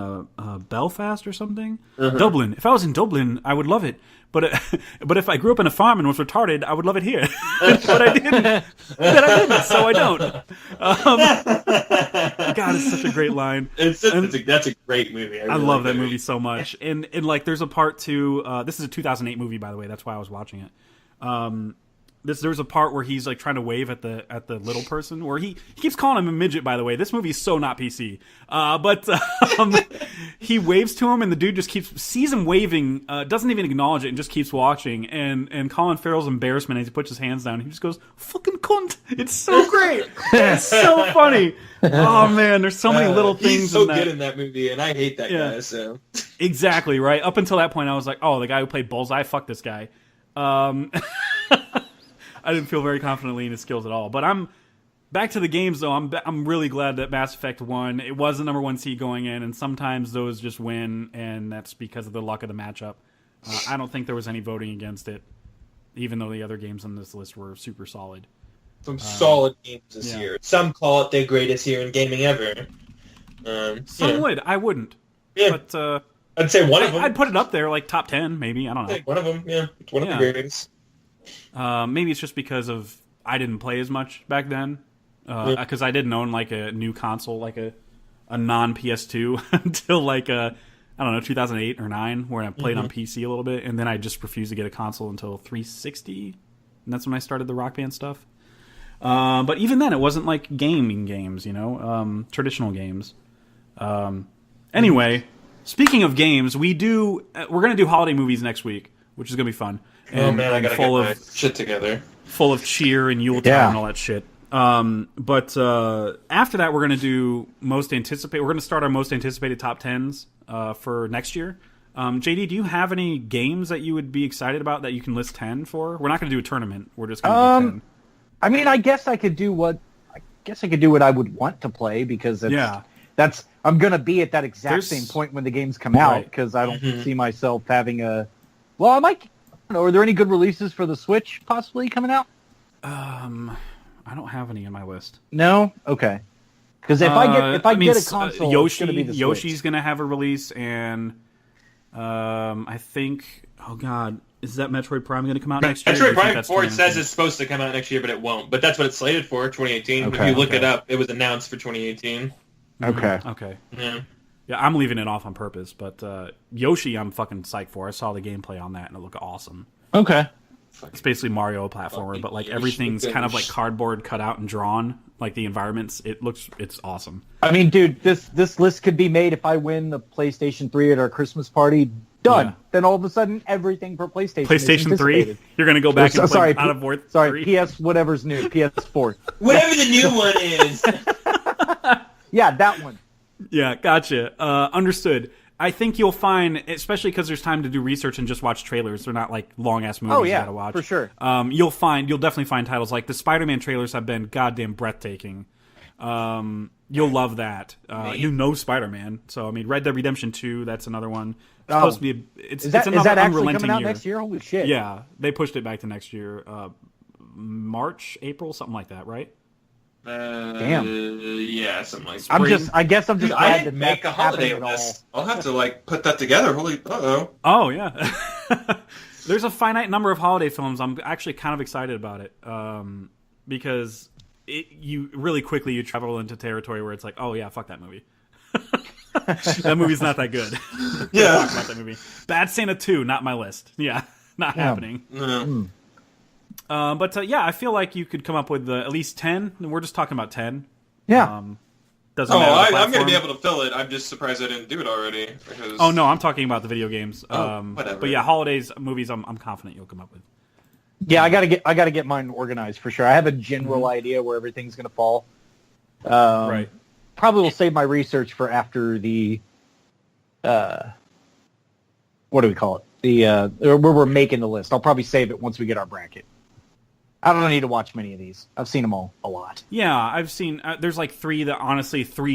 Belfast or something? Dublin. If I was in Dublin, I would love it. But if I grew up in a farm and was retarded, I would love it here. But I didn't. So I don't. God, it's such a great line. That's a great movie. I love that movie so much. And like, there's a part too. This is a 2008 movie, by the way. That's why I was watching it. There's a part where he's like trying to wave at the little person, where he keeps calling him a midget, by the way. This movie is so not PC. But he waves to him, and the dude just sees him waving, doesn't even acknowledge it, and just keeps watching. And Colin Farrell's embarrassment as he puts his hands down, he just goes, "Fucking cunt!" It's so great. It's so funny. Oh man, there's so many little things. He's so good in that movie, and I hate that guy. So exactly right. Up until that point, I was like, "Oh, the guy who played Bullseye, fuck this guy." I didn't feel very confidently in his skills at all. But I'm back to the games, though. I'm really glad that Mass Effect won. It was the number 1 seed going in, and sometimes those just win, and that's because of the luck of the matchup. I don't think there was any voting against it, even though the other games on this list were super solid. Some solid games this year. Some call it the greatest year in gaming ever. Some would. I wouldn't. Yeah. But I'd say one of them. I'd put it up there, like top 10, maybe. I don't know. One of them, yeah. It's one of the greatest. Maybe it's just because of I didn't play as much back then, because I didn't own like a new console, like a non PS2 until like I don't know, 2008 or 9, where I played on PC a little bit, and then I just refused to get a console until 360, and that's when I started the Rock Band stuff. But even then, it wasn't like gaming games, you know, traditional games. Anyway, speaking of games, we're gonna do holiday movies next week, which is gonna be fun. Oh man, I gotta get my shit together. Full of cheer and Yuletide and all that shit. But after that, we're gonna do most anticipated. We're gonna start our most anticipated top 10s for next year. JD, do you have any games that you would be excited about that you can list 10 for? We're not gonna do a tournament. We're just gonna do 10. I mean, I guess I could do what I would want to play, because I'm gonna be at that exact same point when the games come out, because I don't see myself having a. Well, I might. I don't know, are there any good releases for the Switch possibly coming out? I don't have any on my list. No? Okay. Because if I get a console, it's gonna be the Switch. Yoshi's gonna have a release, and I think, oh god, Is that Metroid Prime going to come out next year? Metroid Prime 4 it says it's supposed to come out next year, but it won't. But that's what it's slated for, 2018. Okay, if you look it up, it was announced for 2018. Okay. Okay. Yeah. Yeah, I'm leaving it off on purpose, but Yoshi I'm fucking psyched for. I saw the gameplay on that, and it looked awesome. Okay. It's basically Mario platformer, but like everything's kind of like cardboard cut out and drawn. Like the environments, it's awesome. I mean, dude, this list could be made if I win the PlayStation 3 at our Christmas party. Done. Yeah. Then all of a sudden, everything for PlayStation. PlayStation is 3? You're going to go back and play sorry, God of War 3? Sorry, PS whatever's new, PS4. Whatever the new one is. Yeah, that one. Yeah, gotcha. Understood. I think you'll find, especially because there's time to do research and just watch trailers. They're not like long ass movies you gotta watch. For sure. You'll definitely find titles like the Spider-Man trailers have been goddamn breathtaking. You'll love that. You know Spider-Man, so I mean, Red Dead Redemption 2. That's another one. It's supposed to be. It's Is that another actually unrelenting coming out year. next year? Holy shit! Yeah, they pushed it back to next year, March, April, something like that, right? Damn. Yeah, something like that. I guess I'm just Dude, I glad didn't that make a that's holiday happening at all. list. I'll have to like put that together. Holy, Oh yeah. There's a finite number of holiday films. I'm actually kind of excited about it because you really quickly you travel into territory where it's like, oh yeah, fuck that movie. That movie's not that good. Yeah. Talk about that movie. Bad Santa 2, not my list. Yeah, not happening. No. But yeah, I feel like you could come up with at least 10. We're just talking about 10. Yeah. Doesn't matter. I'm the going to be platform. able to fill it. I'm just surprised I didn't do it already. Because... Oh no, I'm talking about the video games. whatever. But yeah, holidays movies. I'm confident you'll come up with. Yeah, I gotta get mine organized for sure. I have a general idea where everything's gonna fall. Right. Probably will save my research for after the what do we call it? The where we're making the list. I'll probably save it once we get our bracket. I don't need to watch many of these. I've seen them all a lot. Yeah, I've seen. There's like three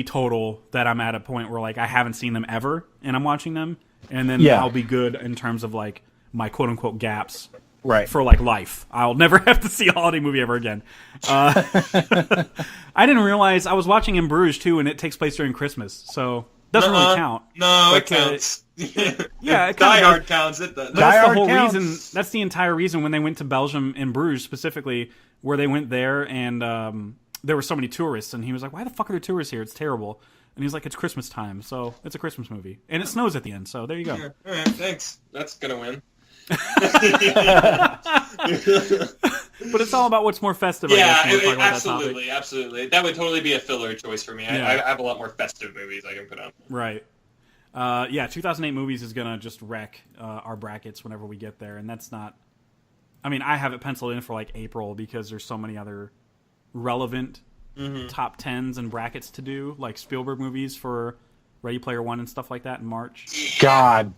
total that I'm at a point where like I haven't seen them ever, and I'm watching them, and then I'll be good in terms of like my quote unquote gaps. Right. For like life. I'll never have to see a holiday movie ever again. I didn't realize I was watching In Bruges too, and it takes place during Christmas, so doesn't really count. No, But, it counts. Yeah, it Die kinda Hard does. counts. It does. But that's Die the whole Hard reason. counts. That's the entire reason when they went to Belgium in Bruges specifically, where they went there, and there were so many tourists, and he was like, "Why the fuck are there tourists here? It's terrible." And he was like, "It's Christmas time, so it's a Christmas movie, and it snows at the end, so there you go." Yeah, all right, thanks. That's gonna win. But it's all about what's more festive. I guess, when we're talking about that topic. absolutely. That would totally be a filler choice for me. Yeah. I have a lot more festive movies I can put on. Right. Yeah, 2008 movies is gonna just wreck our brackets whenever we get there, and that's not. I mean, I have it penciled in for like April because there's so many other relevant top tens and brackets to do, like Spielberg movies for Ready Player One and stuff like that in March. God,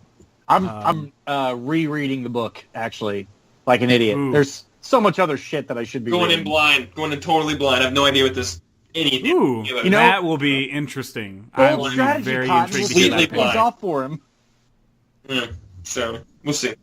I'm rereading the book actually, like an idiot. Ooh. There's so much other shit that I should be Going reading. in blind, going in totally blind. I have no idea what this anything. Ooh, about. You know- that will be interesting. I Bold will be strategy, very Cotton. intrigued to We'll get see Completely if that it pays pick. blind. off for him. Yeah, so we'll see.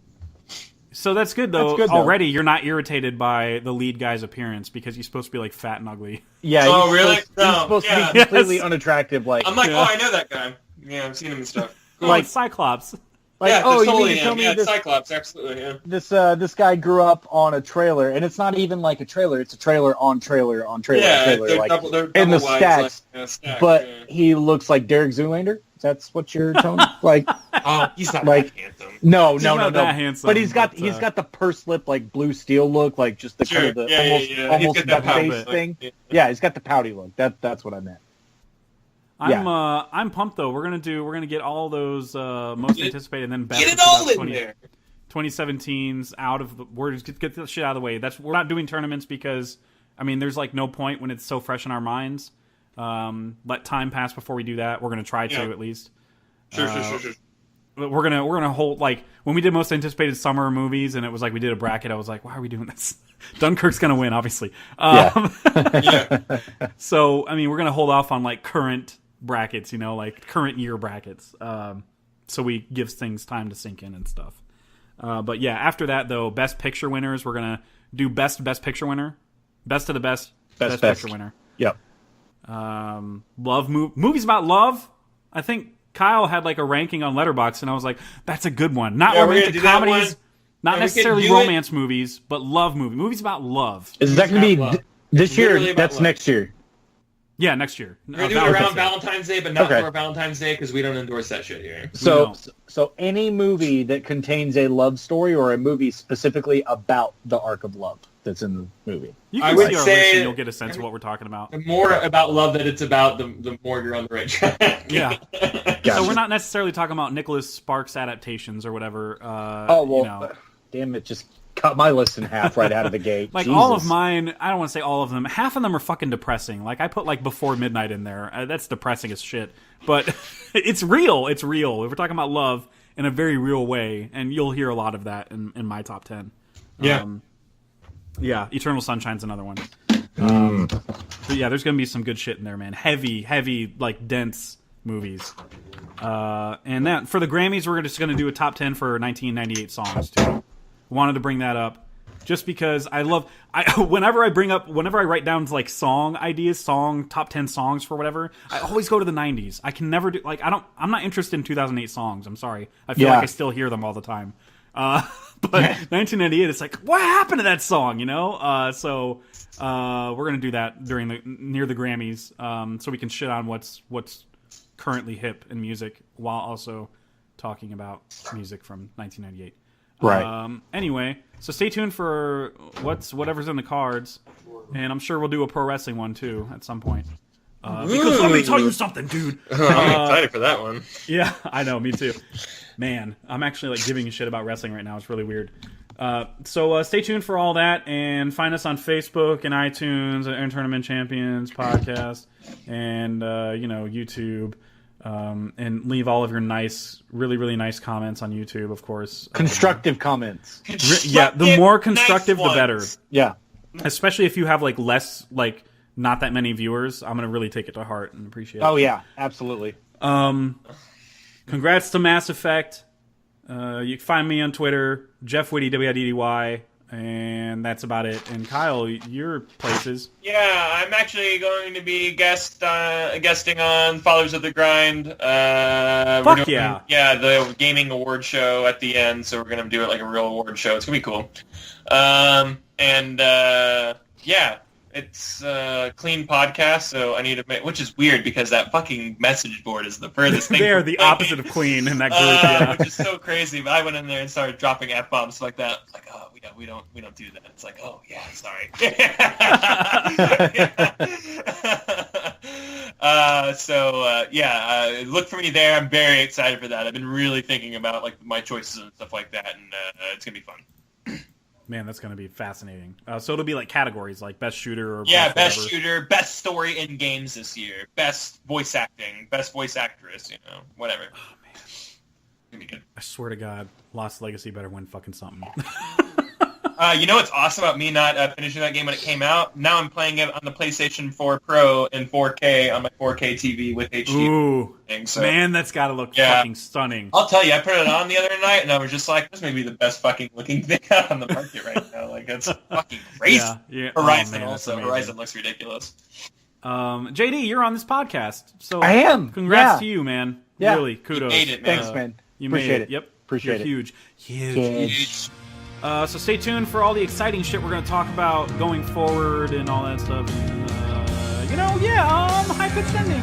So that's good though. That's good, though. Already, you're not irritated by the lead guy's appearance because he's supposed to be like fat and ugly. Yeah. Oh, he's really? Supposed, No, he's supposed yeah. to be completely Yes. unattractive. Like, I'm like, Yeah. oh, I know that guy. Yeah, I've seen him and stuff. Cool. Like Cyclops. yeah, oh, that's you totally mean to tell him. me Yeah, this Cyclops, absolutely. Yeah. this guy grew up on a trailer, and it's not even like a trailer; it's a trailer on trailer on trailer on Yeah, trailer. they're Like, double, they're in the double wides, stacks, like, stacked, but yeah. he looks like Derek Zoolander. That's what you're telling me? Like, Oh, he's not like- that handsome. no, He's no, not no, no. that handsome, But he's got but, he's got the pursed lip, like blue steel look, like just the kind of the almost He's got that duck face pout, thing. like, Yeah, he's got the pouty look. That's what I meant. I'm pumped though. We're gonna get all those most Get it- anticipated, and then best Get of it all in 2020 there. 2017's out of the. We're just get the shit out of the way. We're not doing tournaments because I mean there's like no point when it's so fresh in our minds. Let time pass before we do that. We're gonna try to Yeah. at least. Sure. But we're gonna hold like when we did most anticipated summer movies and it was like we did a bracket. I was like, why are we doing this? Dunkirk's gonna win, obviously. Yeah. So I mean, we're gonna hold off on like current brackets, like current year brackets. So we give things time to sink in and stuff. But yeah, after that though, best picture winners, we're gonna do best picture winner, best of the best picture winner. Yep. Movies about love. I think Kyle had like a ranking on Letterboxd, and I was like, that's a good one. Not Yeah, where we're we're gonna into do that comedies. one. Not we necessarily could do romance movies, but love movies about love. Is that going to be Love. this Literally year? about That's love. next year. Yeah, next year. We're gonna do it around Valentine's Day. Valentine's Day, but not Okay. for Valentine's Day because we don't endorse that shit here. So, don't. so any movie that contains a love story or a movie specifically about the arc of love that's in the movie. You I can would see our say- list and you'll get a sense of what we're talking about. The more about love that it's about, the more you're on the right track. Yeah. Gotcha. So we're not necessarily talking about Nicholas Sparks adaptations or whatever. Oh well, you know. damn it! Just cut my list in half right out of the gate. Like Jesus. all of mine, I don't want to say all of them. Half of them are fucking depressing. Like I put like Before Midnight in there. That's depressing as shit. But it's real. It's real. We're talking about love in a very real way, and you'll hear a lot of that in my top 10. Yeah. Yeah. Eternal Sunshine's another one. But yeah, there's gonna be some good shit in there, man. Heavy, like dense movies. And that for the Grammys, we're just gonna do a top 10 for 1998 songs too. Wanted to bring that up just because whenever I write down like song ideas, top 10 songs for whatever, I always go to the 90s. I can never do I'm not interested in 2008 songs. I'm sorry. I feel like I still hear them all the time. But 1998, it's like, what happened to that song, you know? So we're gonna do that near the Grammys, so we can shit on what's currently hip in music while also talking about music from 1998. Right. Anyway, so stay tuned for whatever's in the cards, and I'm sure we'll do a pro wrestling one too at some point. Because let me tell you something, dude. I'm excited for that one. Yeah, I know, me too. Man, I'm actually like giving a shit about wrestling right now. It's really weird. So stay tuned for all that, and find us on Facebook and iTunes, Aaron Tournament Champions podcast, and YouTube. And leave all of your really, really nice comments on YouTube, of course. Constructive comments. Yeah, the more constructive, nice the better. ones. Yeah. Especially if you have like less, like not that many viewers. I'm gonna really take it to heart and appreciate it. Oh yeah, absolutely. Congrats to Mass Effect. You can find me on Twitter, Jeff Whitty, WIDDY, and that's about it. And Kyle, your places. Yeah, I'm actually going to be guesting on Fathers of the Grind. Fuck yeah. Yeah, the gaming award show at the end, so we're going to do it like a real award show. It's going to be cool. Yeah, it's a clean podcast, so I need to which is weird because that fucking message board is the furthest thing. They are from the thinking. opposite of clean in that group. Yeah. Which is so crazy. But I went in there and started dropping F-bombs like that. Like, oh, we don't do that. It's like, oh yeah, sorry. Look for me there. I'm very excited for that. I've been really thinking about like my choices and stuff like that, and it's gonna be fun. Man, that's going to be fascinating. So it'll be like categories, like best shooter or Best whatever. shooter, best story in games this year, best voice acting, best voice actress, whatever. Oh, man. It's gonna be good. I swear to God, Lost Legacy better win fucking something. You know what's awesome about me not finishing that game when it came out? Now I'm playing it on the PlayStation 4 Pro in 4K on my 4K TV with HD. Ooh, thing, so. man, that's got to look Yeah. fucking stunning. I'll tell you, I put it on the other night, and I was just like, this may be the best fucking looking thing out on the market right now. Like, it's fucking crazy. Yeah. Horizon Oh, man, that's also. amazing. Horizon looks ridiculous. JD, you're on this podcast, so I am. Congrats Yeah. to you, man. Yeah. Really, kudos. You made it, man. Thanks, man. You Appreciate made it. Yep. Appreciate You're it. Huge. Huge. So stay tuned for all the exciting shit we're going to talk about going forward and all that stuff. And, high pitched ending.